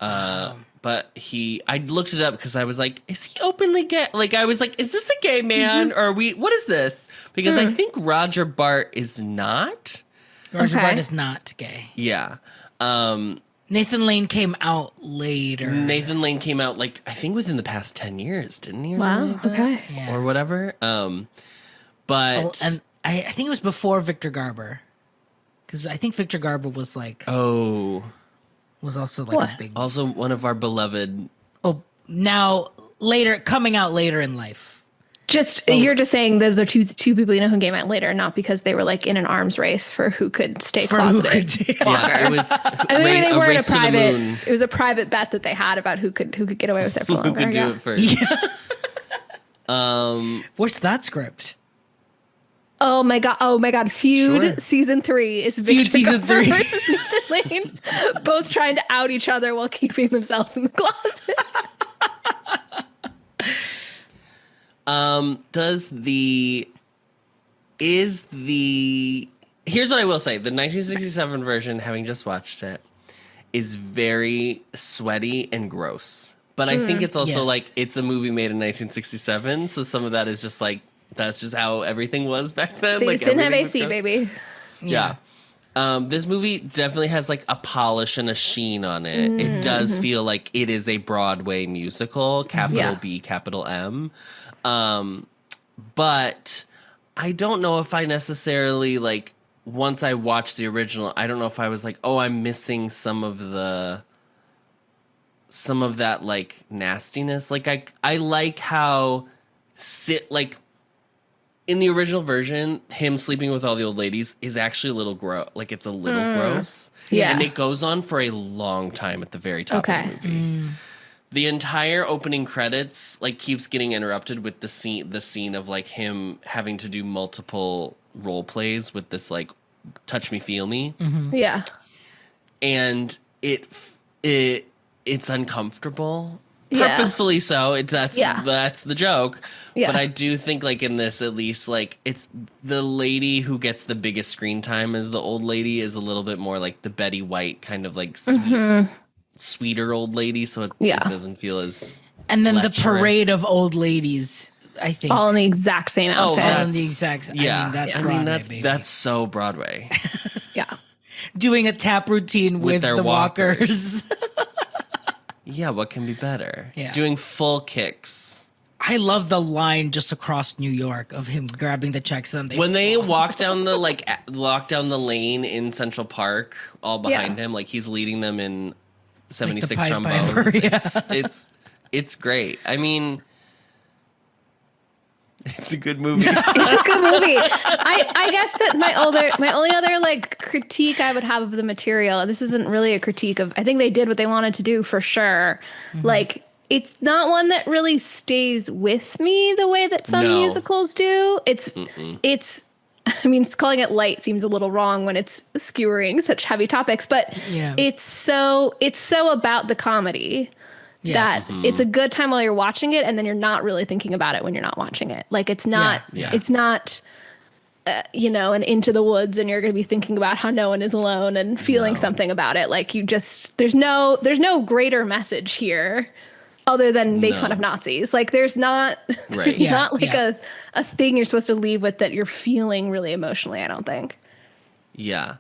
But I looked it up because I was like, is he openly gay? Like, I was like, is this a gay man? Or what is this? Because I think Roger Bart is not. Roger Bart is not gay. Yeah. Nathan Lane came out later. Nathan Lane came out, like, I think within the past 10 years, didn't he? Or Wow. something like that? Yeah. Or whatever. But. And I think it was before Victor Garber. Because I think Victor Garber was like. Oh. Was also like a big. Also one of our beloved. Oh, now coming out later in life. You're just saying those are two people you know who came out later, not because they were like in an arms race for who could stay closeted longer. Yeah, it was. Maybe they were in a private. It was a private bet that they had about who could get away with it for longer. Who could do it first? Yeah. What's that script? Oh my god! Feud season 3 is Feud season 3 versus Nathan Lane, both trying to out each other while keeping themselves in the closet. Here's what I will say. The 1967 version, having just watched it, is very sweaty and gross. But I think it's also like it's a movie made in 1967, so some of that is just like that's just how everything was back then. They like just didn't have AC, baby. Yeah. This movie definitely has like a polish and a sheen on it. It does feel like it is a Broadway musical, capital B, capital M. But I don't know if I necessarily like once I watched the original, I don't know if I was like, oh, I'm missing some of that like nastiness. Like I like how in the original version, him sleeping with all the old ladies is actually a little gross. Like, it's a little gross. Yeah. And it goes on for a long time at the very top of the movie. The entire opening credits, like, keeps getting interrupted with the scene of, like, him having to do multiple role plays with this, like, touch me, feel me. Yeah. And it's uncomfortable. Purposefully so. That's the joke. Yeah. But I do think like in this at least like it's the lady who gets the biggest screen time as the old lady is a little bit more like the Betty White kind of like sweeter old lady, so it doesn't feel as the parade of old ladies, I think. All in the exact same outfit. All in the exact that's so Broadway. Yeah. Doing a tap routine with the walkers. Yeah, what can be better? Yeah. Doing full kicks. I love the line just across New York of him grabbing the checks and they walk down the lane in Central Park, all behind him, like he's leading them in 76 like trombones. It's great. I mean, it's a good movie. It's a good movie. I guess that my only other like critique I would have of the material, this isn't really a critique of, I think they did what they wanted to do for sure. Like, it's not one that really stays with me the way that some musicals do. It's I mean, calling it light seems a little wrong when it's skewering such heavy topics, but it's so about the comedy. That it's a good time while you're watching it, and then you're not really thinking about it when you're not watching it. Like it's not, it's not, an Into the Woods, and you're going to be thinking about how no one is alone and feeling something about it. Like there's no greater message here, other than make fun of Nazis. Like there's not like a thing you're supposed to leave with that you're feeling really emotionally. I don't think. Yeah.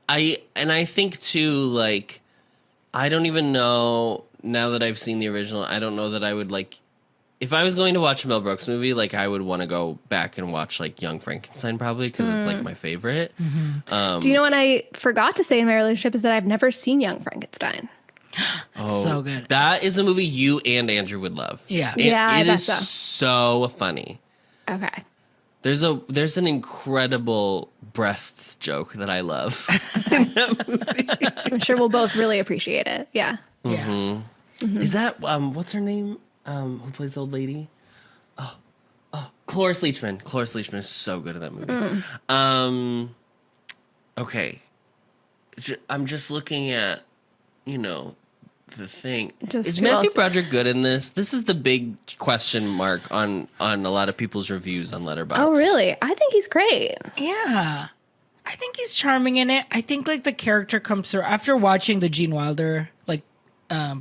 I think too, like, I don't even know, now that I've seen the original, I don't know that I would, like, if I was going to watch a Mel Brooks movie, like, I would want to go back and watch, like, Young Frankenstein probably, because it's, like, my favorite. Do you know what I forgot to say in my relationship is that I've never seen Young Frankenstein. So good. That is a movie you and Andrew would love. Yeah. I It bet is so. so funny. Okay. There's an incredible breasts joke that I love. I'm sure we'll both really appreciate it. Yeah. Yeah. Is that what's her name? Who plays the old lady? Cloris Leachman. Cloris Leachman is so good in that movie. Okay. I'm just looking at, the thing. Is Matthew Broderick good in this? This is the big question mark on a lot of people's reviews on Letterboxd. Oh, really? I think he's great. Yeah. I think he's charming in it. I think like the character comes through after watching the Gene Wilder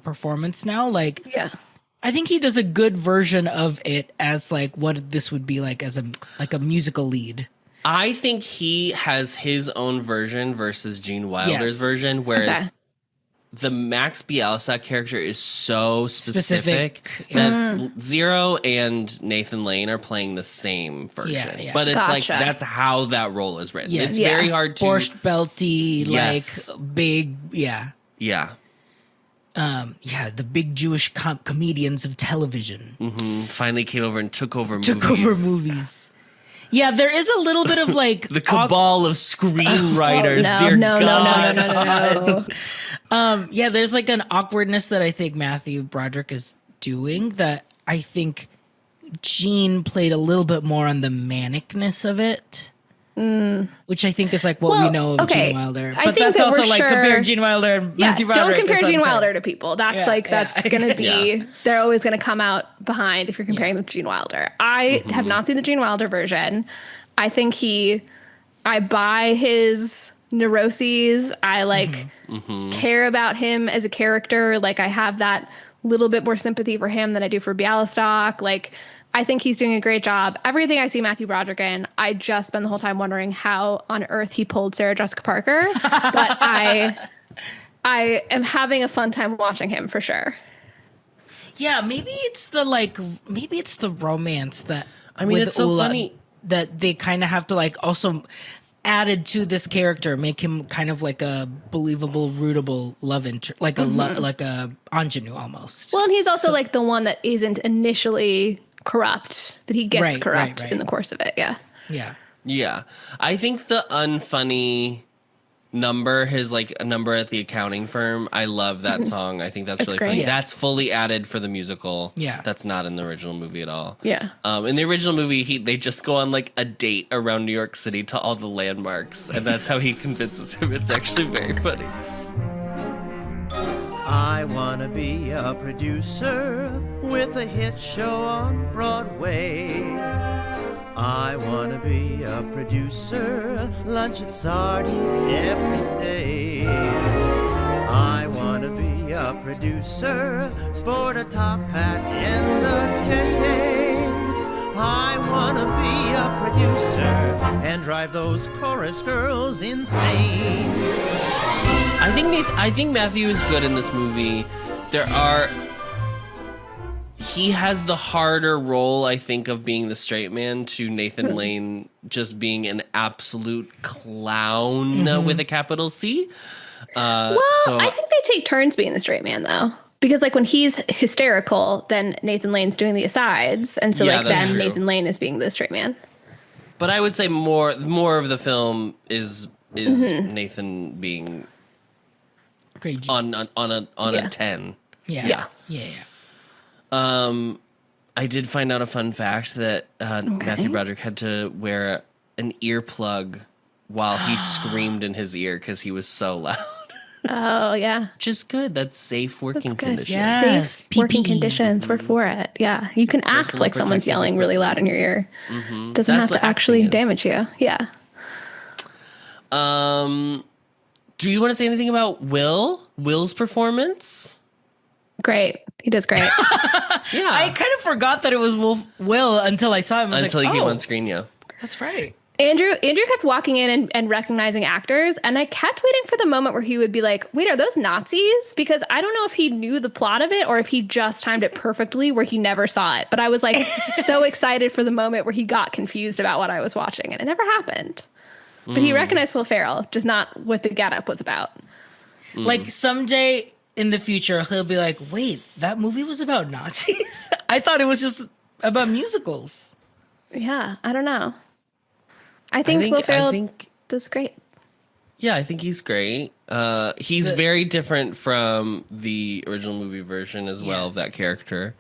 performance now. Like, Yeah. I think he does a good version of it as like what this would be like as a musical lead. I think he has his own version versus Gene Wilder's Yes. version, whereas Okay. the Max Bialystock character is so specific Yeah. that Zero and Nathan Lane are playing the same version. Yeah. But it's like, Gotcha. that's how that role is written. Yes. It's Yeah. very hard to... Borscht belty, Yes. like big, yeah. Yeah. The big Jewish comedians of television Finally came over and took over movies. Yeah, there is a little bit of like The cabal of screenwriters, dear God. No. yeah, there's like an awkwardness that I think Matthew Broderick is doing that I think Gene played a little bit more on the manicness of it. Which I think is like what we know of Gene Wilder. I But think that's that also we're like sure- comparing Gene Wilder and Yeah, Matthew Broderick. don't compare is Gene unfair. Wilder to people. That's Yeah, going to be, Yeah. they're always going to come out behind if you're comparing them to Gene Wilder. I have not seen the Gene Wilder version. I think I buy his neuroses. I care about him as a character. Like I have that little bit more sympathy for him than I do for Bialystock. Like I think he's doing a great job. Everything I see Matthew Broderick in, I just spend the whole time wondering how on earth he pulled Sarah Jessica Parker. But I am having a fun time watching him for sure. Yeah, maybe it's the romance that I mean, with it's so Ula funny. that they kind of have to like also added to this character, make him kind of like a believable, rootable love interest, like like a ingenue almost. Well, and he's also like the one that isn't initially corrupt, that he gets Right, corrupt right. in the course of it. Yeah. Yeah. Yeah. I think the unfunny number, his like a number at the accounting firm, I love that song. I think that's really great. funny. Yes. That's fully added for the musical. Yeah. That's not in the original movie at all. Yeah. In the original movie, they just go on like a date around New York City to all the landmarks, and that's how he convinces him. It's actually very funny. I wanna be a producer with a hit show on Broadway. I wanna be a producer, lunch at Sardi's every day. I wanna be a producer, sport a top hat in the cane. I wanna be a producer and drive those chorus girls insane. I think Matthew is good in this movie. He has the harder role, I think, of being the straight man to Nathan Lane just being an absolute clown with a capital C. I think they take turns being the straight man though. Because like when he's hysterical, then Nathan Lane's doing the asides. And so Yeah, like that's then true. Nathan Lane is being the straight man. But I would say more of the film is Nathan being Great. on a Yeah. 10. Yeah. I did find out a fun fact that Matthew Broderick had to wear an earplug while he screamed in his ear because he was so loud. Oh yeah. Which is good. That's safe working That's good. conditions. Yeah. Safe working PPE. conditions. We're for it. Yeah. You can act Personal like someone's protective yelling really loud in your ear. Doesn't That's have what to actually acting is. damage you. Yeah. Do you want to say anything about Will's performance? Great. He does great. Yeah. I kind of forgot that it was Will until I saw him. I was Until like, he came oh, on screen, yeah. That's right. Andrew kept walking in and recognizing actors, and I kept waiting for the moment where he would be like, wait, are those Nazis? Because I don't know if he knew the plot of it or if he just timed it perfectly where he never saw it. But I was like so excited for the moment where he got confused about what I was watching, and it never happened. But he recognized Will Ferrell, just not what the getup was about. Like someday in the future, he'll be like, wait, that movie was about Nazis? I thought it was just about musicals. Yeah, I don't know. I think Will Ferrell does great. Yeah, I think he's great. He's very different from the original movie version as well of that character.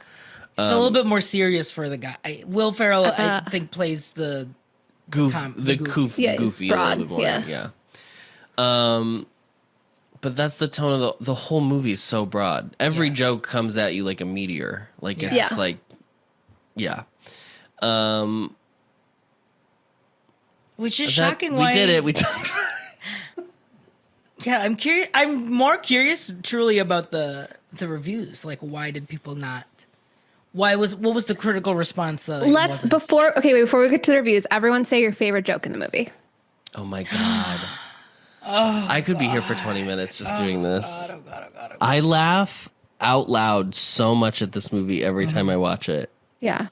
It's a little bit more serious for the guy. Will Ferrell, I think, plays the goofy Yeah, a little bit more. yes. Yeah. But that's the tone of the whole movie is so broad. Every joke comes at you like a meteor. Like it's like, yeah. Which is shocking. We did it. We talked. Yeah, I'm curious. I'm more curious, truly, about the reviews. Like, why did people not? What was the critical response? Before we get to the reviews, everyone say your favorite joke in the movie. Oh my god. I could be here for 20 minutes just doing this. Oh god. I laugh out loud so much at this movie every time I watch it. Yeah.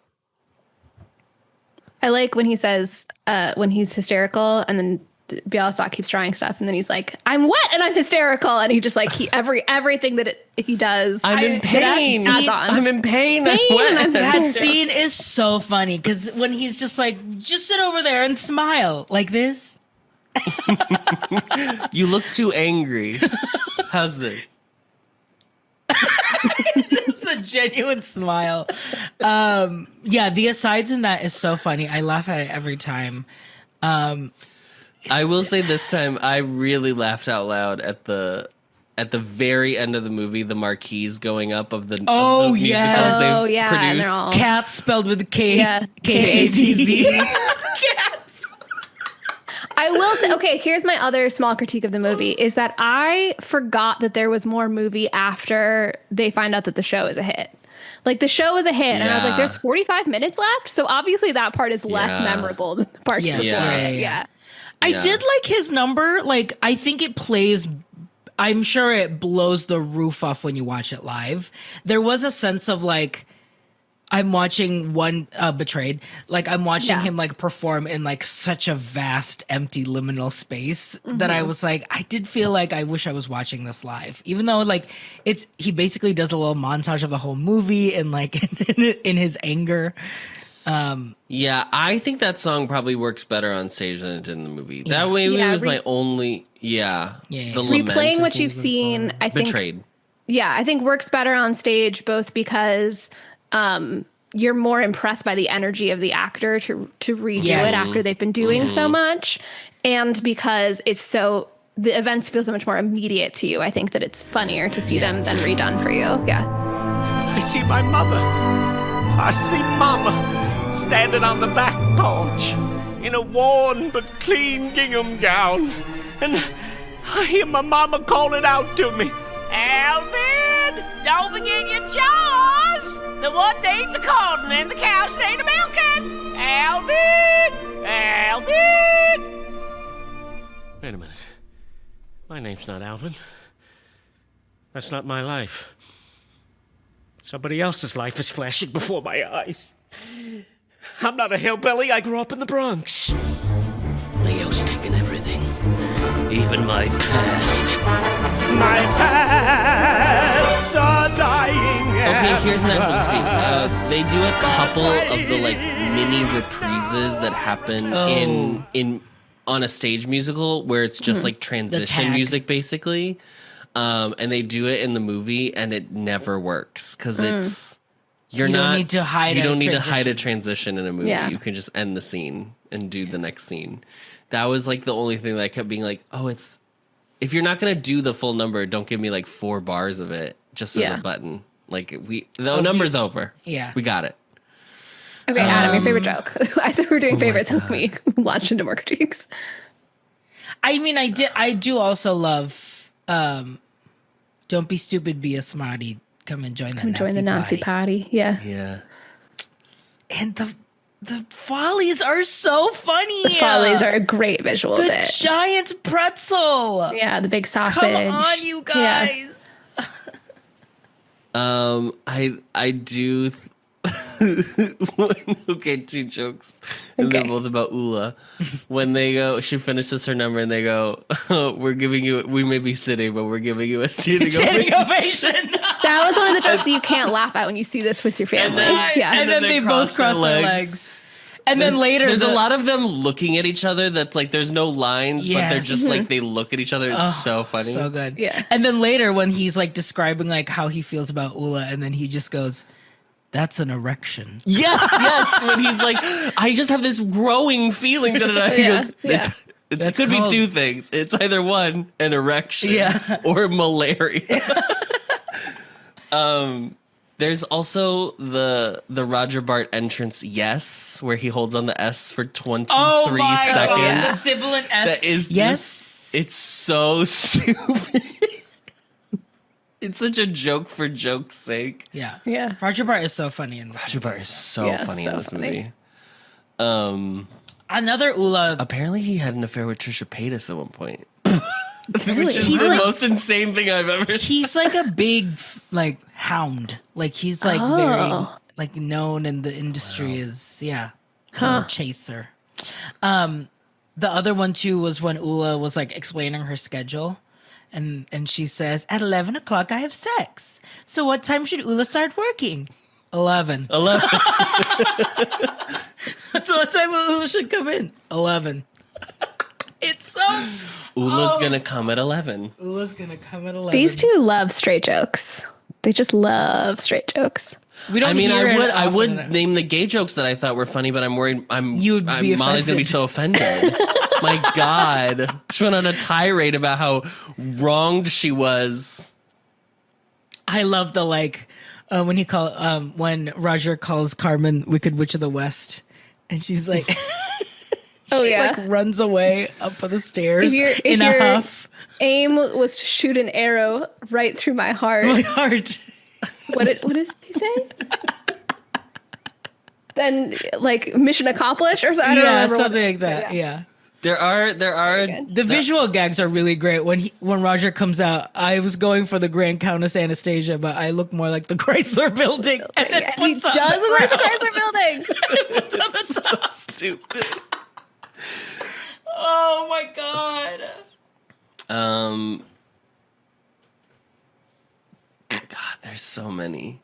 I like when he says, when he's hysterical and then Bialystok keeps trying stuff and then he's like, I'm wet and I'm hysterical. And he just like, everything that he does. I'm in pain. I'm in pain. I'm wet. That scene is so funny because when he's just like, just sit over there and smile like this. You look too angry. How's this? Just a genuine smile. Yeah, the asides in that is so funny. I laugh at it every time. I will say this time I really laughed out loud at the very end of the movie, the marquees going up of the musicals they've produced. All... Cat spelled with a K. Yeah. K-A-T-Z. Cats. I will say, okay, here's my other small critique of the movie, is that I forgot that there was more movie after they find out that the show is a hit. Like, the show is a hit, and I was like, there's 45 minutes left? So obviously that part is less memorable than the parts before it. Yeah. I did like his number. Like, I think it plays... I'm sure it blows the roof off when you watch it live. There was a sense of, like... I'm watching Betrayed. Like, I'm watching him like perform in like such a vast, empty, liminal space that I was like, I did feel like I wish I was watching this live. Even though like he basically does a little montage of the whole movie and like in his anger. Yeah, I think that song probably works better on stage than it did in the movie. That way it was my only the lament, replaying what you've seen, I think Betrayed. Yeah, I think works better on stage both because you're more impressed by the energy of the actor to redo it after they've been doing so much, and because the events feel so much more immediate to you. I think that it's funnier to see them than redone for you. Yeah. I see my mother. I see Mama standing on the back porch in a worn but clean gingham gown, and I hear my mama calling out to me, Alvin, don't forget your chores. The one needs a cordon and the cows need a milking. Alvin! Alvin! Wait a minute. My name's not Alvin. That's not my life. Somebody else's life is flashing before my eyes. I'm not a hillbilly. I grew up in the Bronx. Leo's taken everything. Even my past. My pasts are dying. Okay, here's an actual scene. They do a couple of the like mini reprises that happen in on a stage musical where it's just like transition music basically. And they do it in the movie and it never works because it's you don't need to hide a transition in a movie. You can just end the scene and do the next scene. That was like the only thing that I kept being like, oh, it's if you're not gonna do the full number, don't give me like 4 bars of it just as a button. Like the number's over. Yeah, we got it. Okay, Adam, your favorite joke. I thought we were doing favorites and we launched into more critiques. I mean, I do also love don't be stupid, be a smarty. Come and join that. Join the Nazi party. Yeah. Yeah. And The Follies are so funny. The Follies are a great visual the bit. giant pretzel. Yeah, the big sausage. Come on, you guys. I do. Okay, 2 jokes. And they're both about Ula. When they go, she finishes her number and they go, oh, we may be sitting, but we're giving you a standing ovation. That was one of the jokes that you can't laugh at when you see this with your family. And then they both cross their legs. And then later, there's a lot of them looking at each other. That's like there's no lines, but they're just like they look at each other. It's so funny, so good. Yeah. And then later, when he's like describing like how he feels about Ula, and then he just goes, "That's an erection." Yes. When he's like, I just have this growing feeling that he goes, it could be 2 things. It's either one, an erection, or malaria. There's also the Roger Bart entrance, yes, where he holds on the S for 23 seconds. God, the sibilant S. That is it's so stupid. It's such a joke for joke's sake. Yeah. Roger Bart is so funny in this. Roger Bart is so funny in this movie. Another Ula. Apparently, he had an affair with Trisha Paytas at one point. Really? Which is the most insane thing I've ever seen. He's like a big like hound. Like he's like very like known in the industry as a chaser. The other one too was when Ula was like explaining her schedule, and she says at 11 o'clock I have sex. So what time should Ula start working? 11. So what time Ula should come in? 11. It's so. Ula's gonna come at 11. Ula's gonna come at 11. These 2 love straight jokes. They just love straight jokes. We don't. I would name the gay jokes that I thought were funny, but I'm worried. Molly's gonna be so offended. My God, she went on a tirade about how wronged she was. I love the when Roger calls Carmen Wicked Witch of the West, and she's like. She like runs away up the stairs in a huff. Aim was to shoot an arrow right through my heart. My heart. What did he say? Then like mission accomplished or something. I don't remember something like that. Yeah. There are the visual gags are really great. When Roger comes out, I was going for the Grand Countess Anastasia, but I look more like the Chrysler Building. And then he does look like the Chrysler Building. Puts on the top. So stupid. Oh my God. God, there's so many.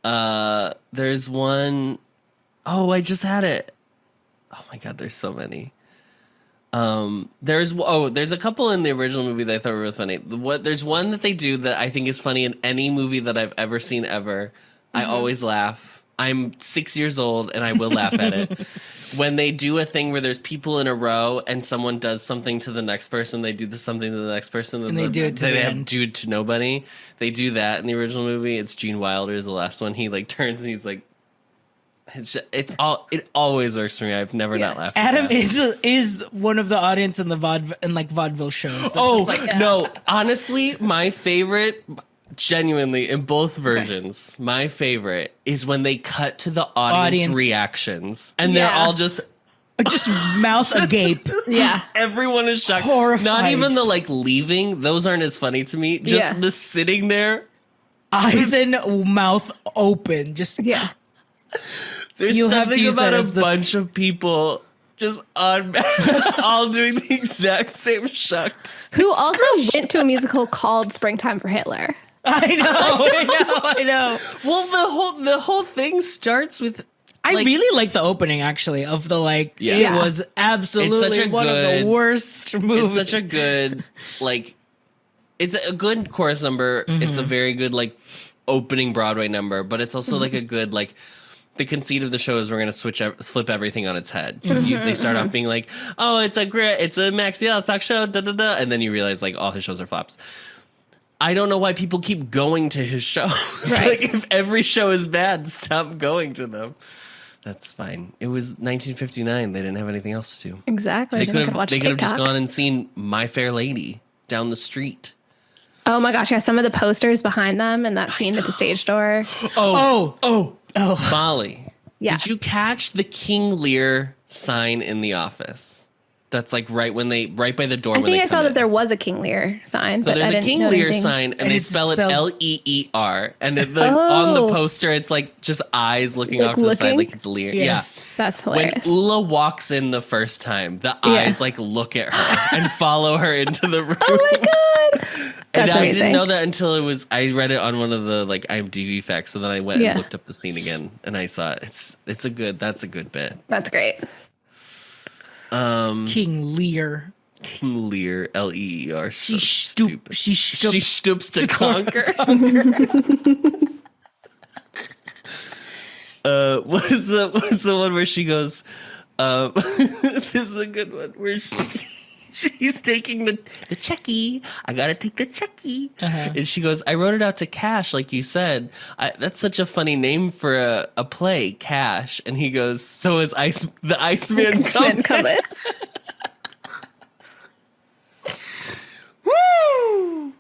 There's one oh I just had it. Oh my God, there's so many. There's a couple in the original movie that I thought were really funny. There's one that they do that I think is funny in any movie that I've ever seen ever. I always laugh. I'm 6 years old and I will laugh at it. When they do a thing where there's people in a row and someone does something to the next person, they do something to the next person, and they do it to the end. Do it to nobody. They do that in the original movie. It's Gene Wilder is the last one. He like turns and he's like, it always works for me. I've never not laughed. Adam is one of the audience in the vaudeville shows. No, honestly, my favorite. Genuinely, in both versions, my favorite is when they cut to the audience reactions and they're all just mouth agape. Yeah. Everyone is shocked. Horrified. Not even the like leaving. Those aren't as funny to me. Just the sitting there. Eyes and mouth open. Just There's something about a bunch of people just on masks all doing the exact same shucked. Who also went to a musical called Springtime for Hitler. I know. Well, the whole thing starts with. I really like the opening actually of the It was absolutely one of the worst movies. It's such a good it's a good chorus number. Mm-hmm. It's a very good opening Broadway number, but it's also a good the conceit of the show is we're going to flip everything on its head. They start off being like, oh, it's a Max Yellowstock show, da-da-da, and then you realize all his shows are flops. I don't know why people keep going to his shows. Right. If every show is bad, stop going to them. That's fine. It was 1959. They didn't have anything else to do. Exactly. They could have just gone and seen My Fair Lady down the street. Oh my gosh, yeah, some of the posters behind them and that scene at the stage door. Oh. Molly, Yes. Did you catch the King Lear sign in the office? That's like right by the door. I when think they I saw in. that there was a King Lear sign. So but there's I a didn't King know Lear anything. sign, and they it's spell it spelled- Leer, and on the poster it's like just eyes looking Like off to the side, looking? like it's Lear. Yes. Yeah. That's When hilarious. Ula walks in the first time, the Yeah. eyes like look at her and follow her into the room. Oh my god. And That's I amazing. didn't know that until I read it on one of the like IMDb facts. So then I went Yeah. and looked up the scene again, and I saw it. That's a good bit. That's great. King Lear. King Lear, Leer. She So stoop- stupid. she stoops to conquer. What's the one where she goes? This is a good one where she's taking the checkie. I gotta take the checkie, and she goes, "I wrote it out to Cash, like you said. That's such a funny name for a play, Cash." And he goes, "So is the Iceman X-Men coming?" coming. Woo!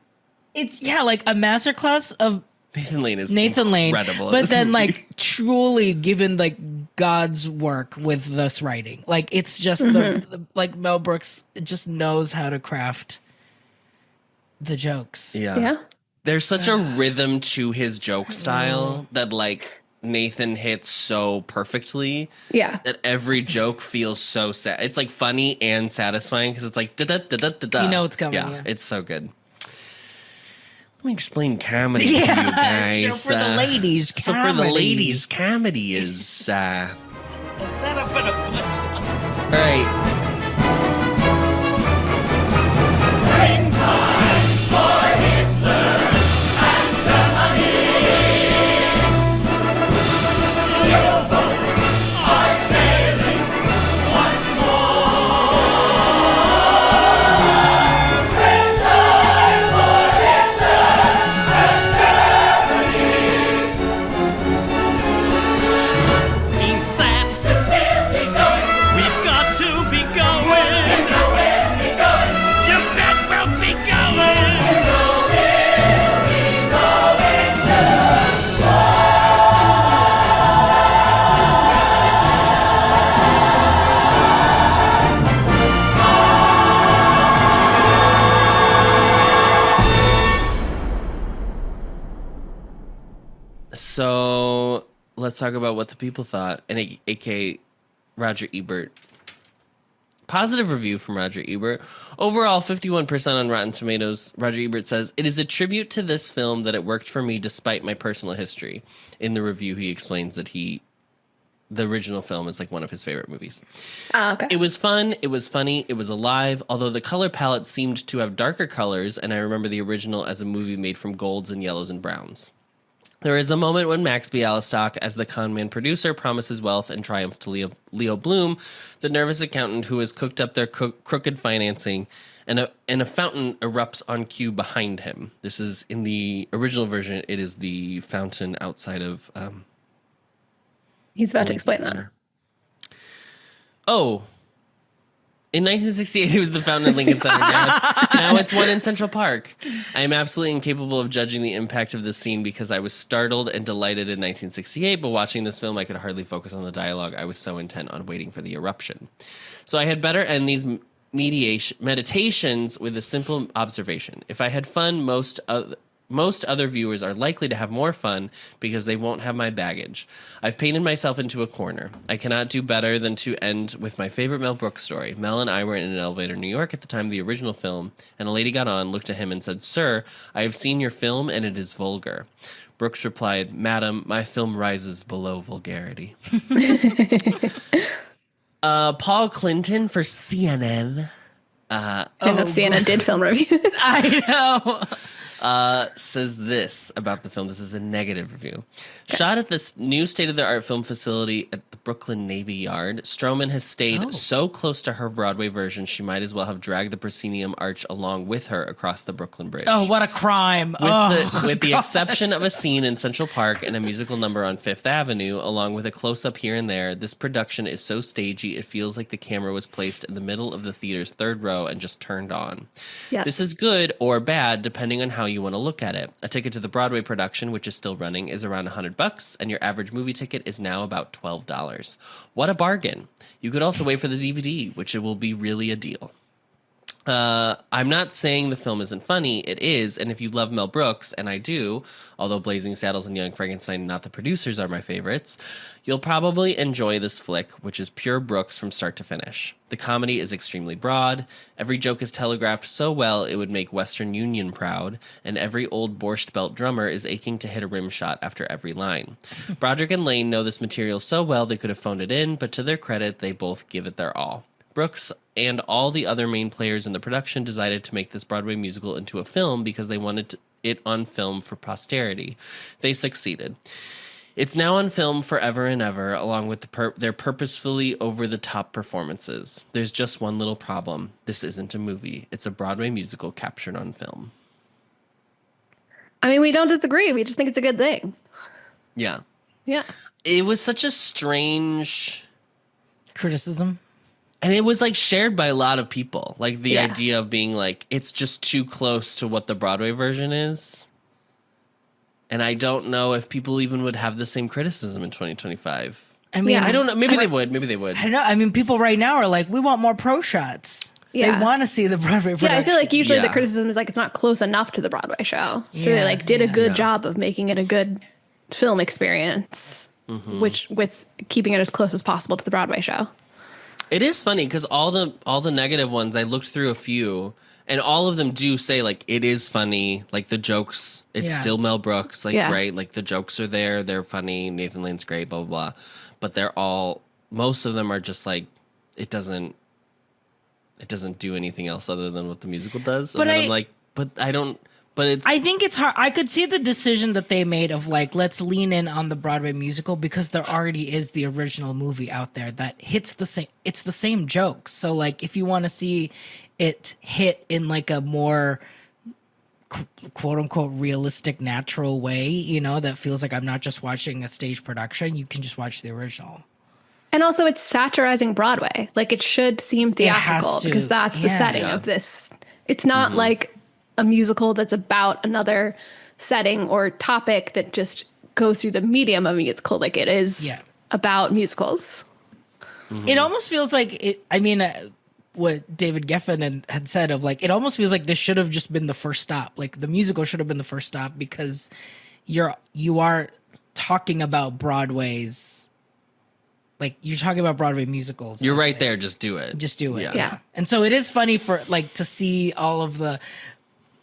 It's like a masterclass of Nathan Lane is Lane, incredible in but this then movie. like truly given like God's work with this writing. Like it's just the like Mel Brooks just knows how to craft the jokes. Yeah. There's such a rhythm to his joke style that like Nathan hits so perfectly. Yeah. That every joke feels so sad. It's like funny and satisfying because it's like da da da da da da. You know it's coming, yeah. It's so good. Let me explain comedy to you Yeah, guys. so for the ladies, So for the comedy. ladies, comedy is A setup and a punchline. all right. Means that we've got to be going. You bet we'll be going. So let's talk about what the people thought, and aka Roger Ebert. Positive review from Roger Ebert. Overall, 51% on Rotten Tomatoes. Roger Ebert says, "It is a tribute to this film that it worked for me despite my personal history." In the review, he explains that the original film is like one of his favorite movies. Oh, okay. It was fun, it was funny, it was alive, although the color palette seemed to have darker colors, and I remember the original as a movie made from golds and yellows and browns. There is a moment when Max Bialystock, as the conman producer, promises wealth and triumph to Leo Bloom, the nervous accountant who has cooked up their crooked financing, and a fountain erupts on cue behind him. This is, in the original version, it is the fountain outside of... He's about to explain that. Oh, in 1968, it was the fountain in Lincoln Center. Now it's one in Central Park. I am absolutely incapable of judging the impact of this scene because I was startled and delighted in 1968, but watching this film, I could hardly focus on the dialogue. I was so intent on waiting for the eruption. So I had better end these meditations with a simple observation. If I had fun, most other viewers are likely to have more fun because they won't have my baggage. I've painted myself into a corner. I cannot do better than to end with my favorite Mel Brooks story. Mel and I were in an elevator in New York at the time of the original film, and a lady got on, looked at him, and said, "Sir, I have seen your film, and it is vulgar." Brooks replied, "Madam, my film rises below vulgarity." Paul Clinton for CNN. I know CNN did film reviews. I know. Says this about the film. This is a negative review. Shot at this new state-of-the-art film facility at the Brooklyn Navy Yard, Stroman has stayed so close to her Broadway version, she might as well have dragged the proscenium arch along with her across the Brooklyn Bridge. Oh, what a crime. With the exception of a scene in Central Park and a musical number on Fifth Avenue, along with a close-up here and there, this production is so stagey it feels like the camera was placed in the middle of the theater's third row and just turned on. Yeah. This is good or bad, depending on how you want to look at it. A ticket to the Broadway production, which is still running, is around $100, and your average movie ticket is now about $12. What a bargain. You could also wait for the DVD, which will be really a deal. I'm not saying the film isn't funny. It is, and if you love Mel Brooks, and I do, although Blazing Saddles and Young Frankenstein, not the producers, are my favorites, you'll probably enjoy this flick, which is pure Brooks from start to finish. The comedy is extremely broad. Every joke is telegraphed so well it would make Western Union proud, and every old Borscht Belt drummer is aching to hit a rim shot after every line. Broderick and Lane know this material so well they could have phoned it in, but to their credit, they both give it their all. Brooks and all the other main players in the production decided to make this Broadway musical into a film because they wanted it on film for posterity. They succeeded. It's now on film forever and ever, along with their purposefully over-the-top performances. There's just one little problem. This isn't a movie. It's a Broadway musical captured on film. I mean, we don't disagree. We just think it's a good thing. Yeah. Yeah. It was such a strange criticism. And it was like shared by a lot of people. Like the idea of being like, it's just too close to what the Broadway version is. And I don't know if people even would have the same criticism in 2025. I mean, I don't know. Maybe they would. Maybe they would. I don't know. I mean, people right now are like, we want more pro shots. Yeah. They want to see the Broadway production. Yeah, I feel like usually the criticism is like it's not close enough to the Broadway show. So they like did a good job of making it a good film experience, which with keeping it as close as possible to the Broadway show. It is funny because all the negative ones, I looked through a few, and all of them do say like it is funny, like the jokes. It's still Mel Brooks, like right, like the jokes are there, they're funny. Nathan Lane's great, blah blah blah. But most of them are just like it doesn't do anything else other than what the musical does. But I'm like, but I don't. But I think it's hard. I could see the decision that they made of like, let's lean in on the Broadway musical because there already is the original movie out there that hits the same. It's the same jokes. So like, if you want to see it hit in like a more quote unquote realistic, natural way, you know, that feels like I'm not just watching a stage production, you can just watch the original. And also it's satirizing Broadway. Like it should seem theatrical because that's the setting of this. It's not like a musical that's about another setting or topic that just goes through the medium of a musical. Like it is about musicals. It almost feels like it. I mean, what David Geffen had said of like, it almost feels like this should have just been the first stop. Like the musical should have been the first stop because you are talking about Broadway's. Like you're talking about Broadway musicals. You're right there. Just do it. Just do it. Yeah. And so it is funny for like to see all of the,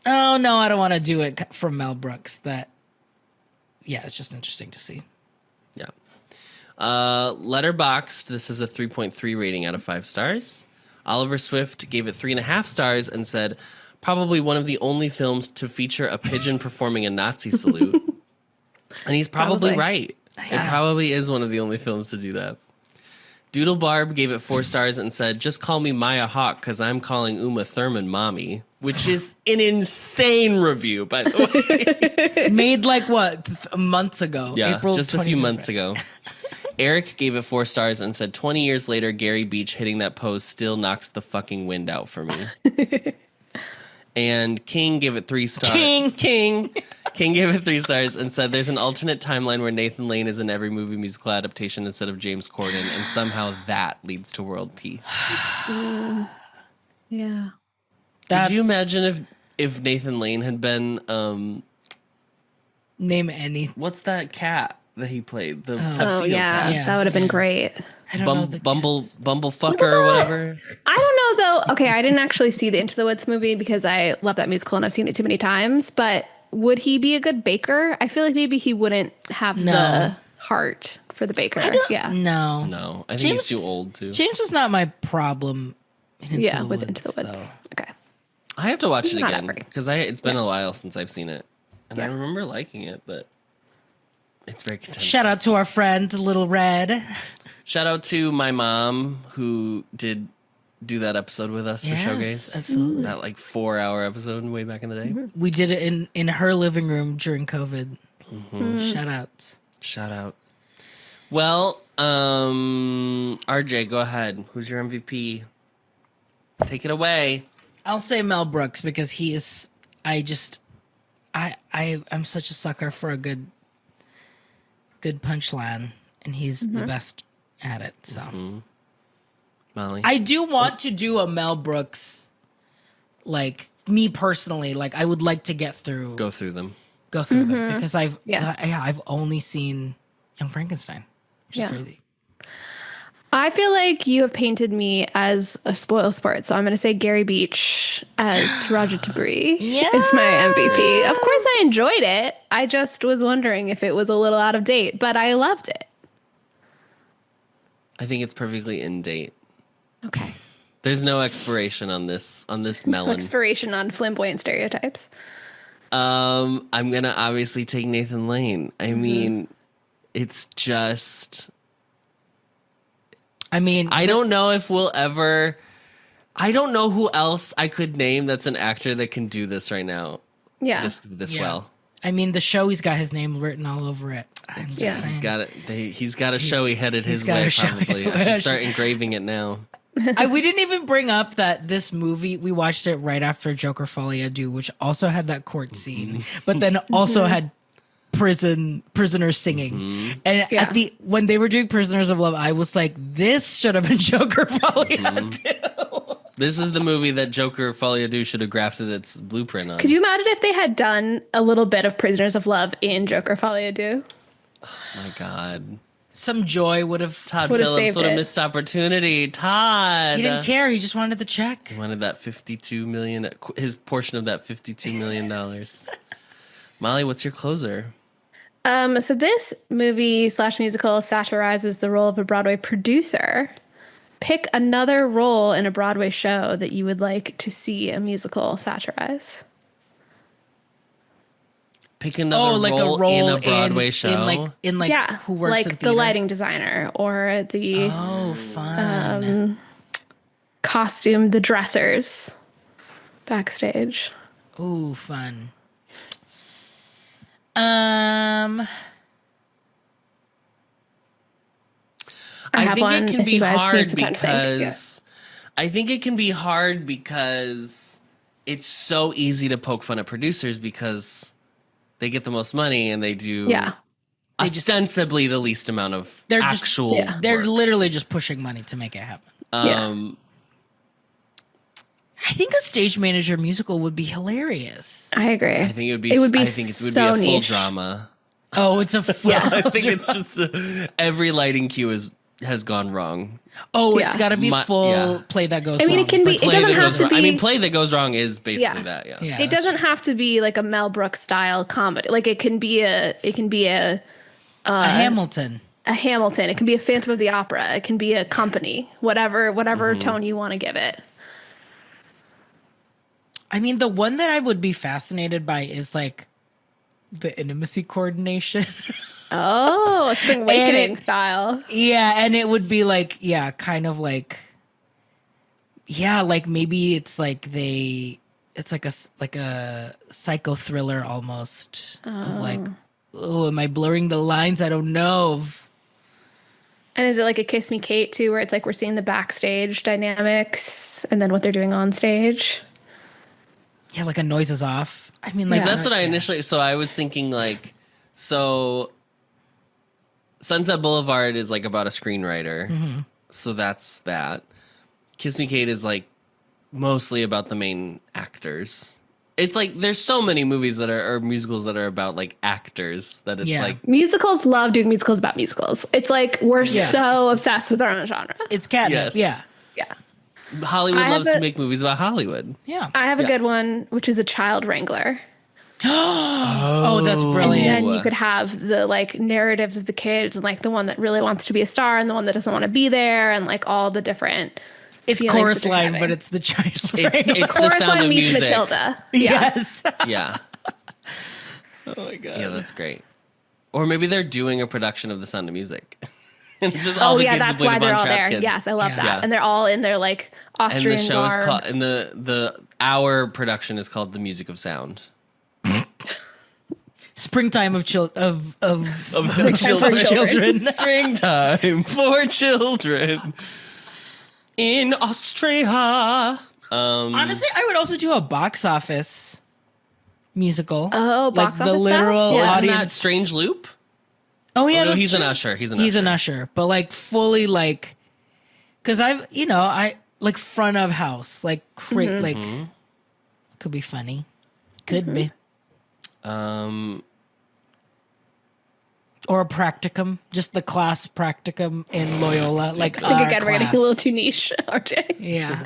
oh no, I don't want to do it from Mel Brooks. It's just interesting to see. Yeah. Letterboxd, this is a 3.3 rating out of 5 stars. Oliver Swift gave it 3.5 stars and said, probably one of the only films to feature a pigeon performing a Nazi salute. And he's probably right. Yeah. It probably is one of the only films to do that. Doodle Barb gave it 4 stars and said, just call me Maya Hawke because I'm calling Uma Thurman mommy, which is an insane review, by the way. Made like what, months ago? Yeah, April just a few months ago. Eric gave it 4 stars and said, 20 years later, Gary Beach hitting that pose still knocks the fucking wind out for me. And King gave it 3 stars. King gave it 3 stars and said there's an alternate timeline where Nathan Lane is in every movie musical adaptation instead of James Corden, and somehow that leads to world peace. Yeah. Could you imagine if Nathan Lane had been name any? What's that cat that he played? The Oh tuxedo yeah, cat. that would have been great. I don't know Bumblefucker or whatever. I don't know though. Okay, I didn't actually see the Into the Woods movie because I love that musical and I've seen it too many times. But would he be a good baker? I feel like maybe he wouldn't have the heart for the baker. Yeah. No. I think he's too old too. James was not my problem. With Into the Woods. Though. Okay. I have to watch it Not again every. because it's been a while since I've seen it, and I remember liking it, but it's very contentious. Shout out to our friend Little Red. Shout out to my mom who did do that episode with us for Showgays. Absolutely. That like 4-hour episode way back in the day. We did it in her living room during COVID. Shout out. Well, RJ, go ahead. Who's your MVP? Take it away. I'll say Mel Brooks because I'm such a sucker for a good punchline, and he's the best at it. So, Molly, I do want to do a Mel Brooks, like me personally. Like I would like to go through them because I've only seen Young Frankenstein, which is crazy. I feel like you have painted me as a spoil sport, so I'm going to say Gary Beach as Roger Tabri is my MVP. Of course, I enjoyed it. I just was wondering if it was a little out of date, but I loved it. I think it's perfectly in date. Okay. There's no expiration on this melon. Expiration on flamboyant stereotypes. I'm gonna obviously take Nathan Lane. I mean, it's just. I don't know if we'll ever. I don't know who else I could name that's an actor that can do this right now. Yeah. This well. I mean, the show, he's got his name written all over it. I'm just saying. He's got a show he headed his way, probably. I should start engraving it now. We didn't even bring up that this movie, we watched it right after Joker Folie à Deux, which also had that court scene, but then also had prisoners singing. And when they were doing Prisoners of Love, I was like, this should have been Joker Folie à Deux. This is the movie that Joker Folie à Deux should have grafted its blueprint on. Could you imagine if they had done a little bit of Prisoners of Love in Joker Folie à Deux? Oh my God. Some joy would have. Todd Phillips would have missed opportunity. Todd. He didn't care. He just wanted the check. He wanted that $52 million, his portion of that $52 million. Molly, what's your closer? So this movie / musical satirizes the role of a Broadway producer. Pick another role in a Broadway show that you would like to see a musical satirize. Pick another role in a Broadway show. In who works in theater? The lighting designer or the fun costume, the dressers backstage. Ooh, fun. I think it can be hard because I think it can be hard because it's so easy to poke fun at producers because they get the most money and they do ostensibly the least amount of actual work. They're literally just pushing money to make it happen. I think a stage manager musical would be hilarious. I agree. I think it would be a full drama. Oh, it's a full I think it's just every lighting cue has gone wrong. Oh, it's got to be full play that goes wrong. I mean, it can be. It doesn't have to be. I mean, play that goes wrong is basically that. Yeah. It doesn't have to be like a Mel Brooks style comedy. Like it can be a Hamilton. A Hamilton. It can be a Phantom of the Opera. It can be a Company. Whatever tone you want to give it. I mean, the one that I would be fascinated by is like the intimacy coordination. Oh, Spring Awakening style. Yeah, and it would be like, kind of like, like maybe it's like it's like a psycho thriller almost of like, oh, am I blurring the lines? I don't know. And is it like a Kiss Me Kate too, where it's like we're seeing the backstage dynamics and then what they're doing on stage? Yeah, like a noise is off. I mean, like that's what I initially. So I was thinking like, Sunset Boulevard is like about a screenwriter, so that's that. Kiss Me Kate is like mostly about the main actors. It's like there's so many movies that are or musicals that are about like actors that it's like musicals love doing musicals about musicals. It's like we're so obsessed with our own genre. It's catnip. Yeah. Hollywood loves to make movies about Hollywood. Yeah. I have a good one, which is A Child Wrangler. Oh, that's brilliant. And then you could have the like narratives of the kids and like the one that really wants to be a star and the one that doesn't want to be there and like all the different. It's chorus line, but it's the Child Wrangler. It's the Sound of Music. Matilda. Yes. Yeah. Oh my God. Yeah, that's great. Or maybe they're doing a production of The Sound of Music. It's just all the kids that's who play why the they're all Von Trapp there. kids. Yes, I love that. Yeah. And they're all in their like Austrian and the show garb. is called, and the our production is called The Music of Sound. Springtime of children. Springtime for children in Austria. Honestly, I would also do a box office musical. Oh, like box the office literal style? Yeah. Isn't that audience. Strange Loop? Oh yeah, no, that's he's an true. usher. He's an usher, but like fully like, because I like front of house, like like could be funny, could be, or a practicum, just the class practicum in Loyola, like I think our again we're getting a class. little too niche, RJ. Yeah,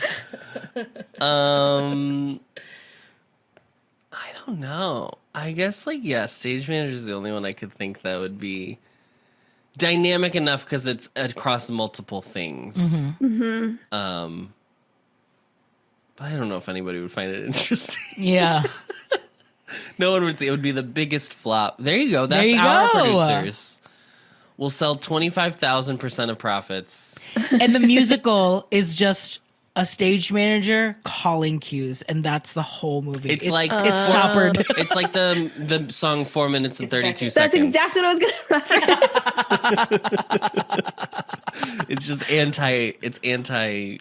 I don't know. I guess like stage manager is the only one I could think that would be dynamic enough because it's across multiple things. But I don't know if anybody would find it interesting. yeah. No one would see. It would be the biggest flop. There you go. That's There you our go. producers. We'll sell 25,000% of profits. And the musical is just a stage manager calling cues, and that's the whole movie. It's like it's stoppered. It's like the song 4 minutes and 32 That's seconds. exactly what I was going to reference. It's just anti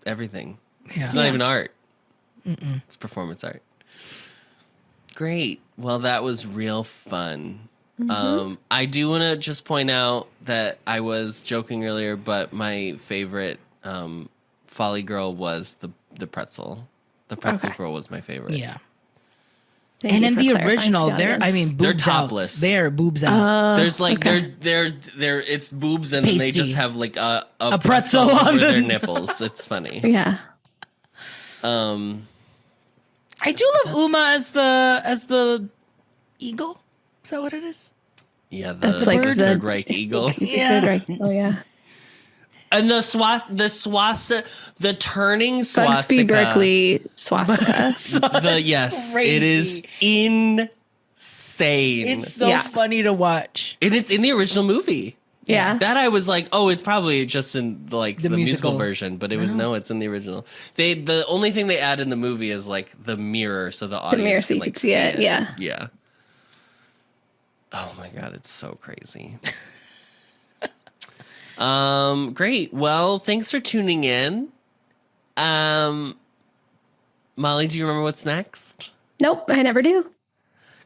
everything. Yeah. It's not even art. It's performance art. Great. Well, that was real fun. I do want to just point out that I was joking earlier, but my favorite Folly Girl was the pretzel. The pretzel girl was my favorite. Yeah. Thank And you in for the clarifying original, to the they're audience. boobs They're out. topless. They're boobs out. There's like they're it's boobs and then they Pasty. just have like a pretzel on over their them. nipples. It's funny. Yeah. I do love Uma as the eagle. Is that what it is? Yeah, That's like the the- Third Reich eagle. Yeah. Right. Oh, yeah. And the turning swastika. Bugsby Berkeley swastika. Yes, crazy. it is insane. It's so Yeah. funny to watch. And it's in the original movie. Yeah. That I was like, oh, it's probably just in like the musical musical. version, but it was it's in the original. The only thing they add in the movie is like the mirror, so the audience mirror can so you like can see it, yeah. Yeah. Oh my god, it's so crazy. Great. Well, thanks for tuning in. Molly, do you remember what's next? Nope, I never do.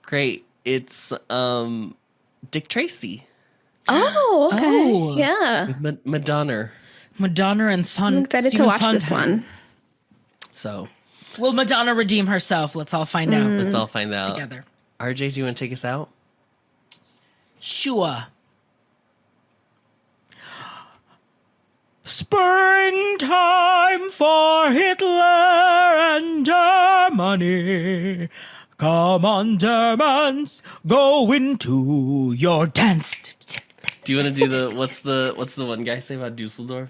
Great. It's Dick Tracy Oh, okay. Oh. Yeah. with Madonna. Madonna and Son. I'm excited to Stephen watch this Sondheim. one. So Will Madonna redeem herself? Let's all find out let's all find out together. RJ, do you want to take us out? Sure. Springtime for Hitler and Germany. Come on, Germans, go into your dance. Do you want to do the what's the one guy say about Dusseldorf?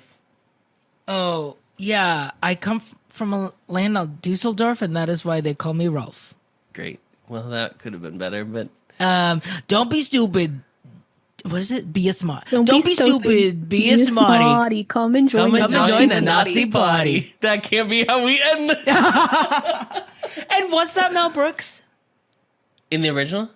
Oh, yeah. I come from a land of Dusseldorf, and that is why they call me Rolf. Great. Well, that could have been better, but Don't be stupid. What is it? Be a smart. Don't be stupid. Be a smarty. Come and join Come and join the Nazi party. that can't be how we end And was that Mel Brooks? in the original.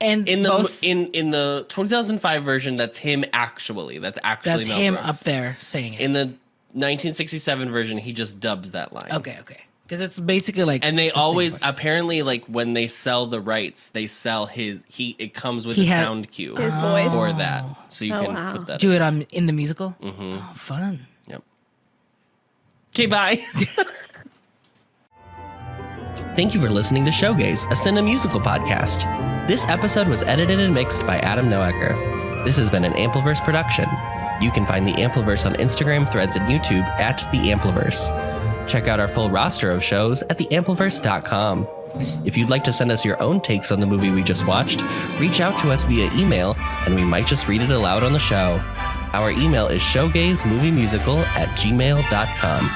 And In the both, in the 2005 version, that's him actually. That's actually that's Mel him Brooks. up there saying it. In the 1967 version, he just dubs that line. Okay. Because it's basically like, And they the same always voice. apparently like when they sell the rights, they sell it comes with He a had- sound cue His voice. for that, so you Oh, can wow. put that. do it in the musical. Oh, fun. Yep. Okay, bye. Thank you for listening to Showgays, a Cine Musical podcast. This episode was edited and mixed by Adam Noecker. This has been an Ampliverse production. You can find the Ampliverse on Instagram, Threads, and YouTube at the Ampliverse. Check out our full roster of shows at theampliverse.com. If you'd like to send us your own takes on the movie we just watched, reach out to us via email, and we might just read it aloud on the show. Our email is showgaysmoviemusical@gmail.com.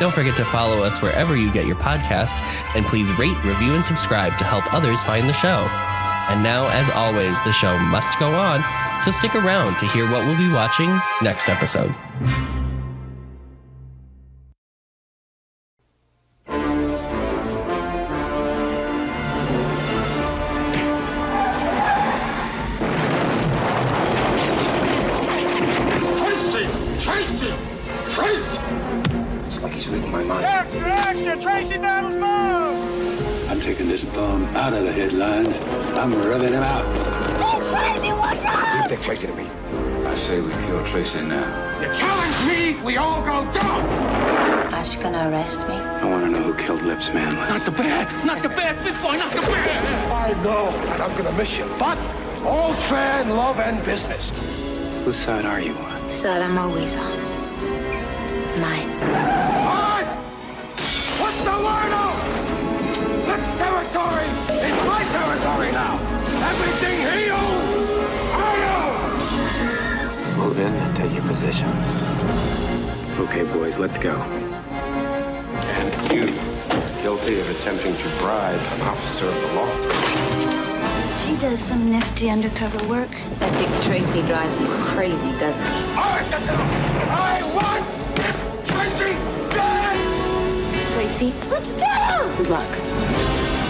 Don't forget to follow us wherever you get your podcasts, and please rate, review, and subscribe to help others find the show. And now, as always, the show must go on, so stick around to hear what we'll be watching next episode. It's like he's reading my mind. Extra, extra! Tracy Battles move! I'm taking this bum out of the headlines, I'm rubbing him out. Hey, Tracy, watch out! You take Tracy to me. I say we kill Tracy now. You challenge me, we all go down! Are you gonna arrest me? I want to know who killed Lips Manless. Not the bad, big boy, not the bad! I know, and I'm gonna miss you. But all's fair in love and business. Whose side are you on? Side I'm always on. Mine. All right! What's the word out? Lips territory is my territory now. Everything he owns, I own. Move in and take your positions. Okay, boys, let's go. And you, guilty of attempting to bribe an officer of the law. She does some nifty undercover work. I think Tracy drives you crazy, doesn't he? All right, that's enough. I want Tracy dead! Tracy, let's go! Good luck.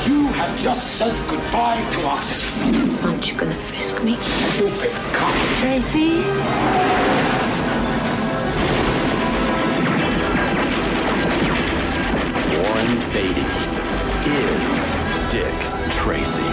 You have just said goodbye to oxygen. Aren't you gonna frisk me? Stupid cop. Tracy? Warren Beatty is Dick Tracy.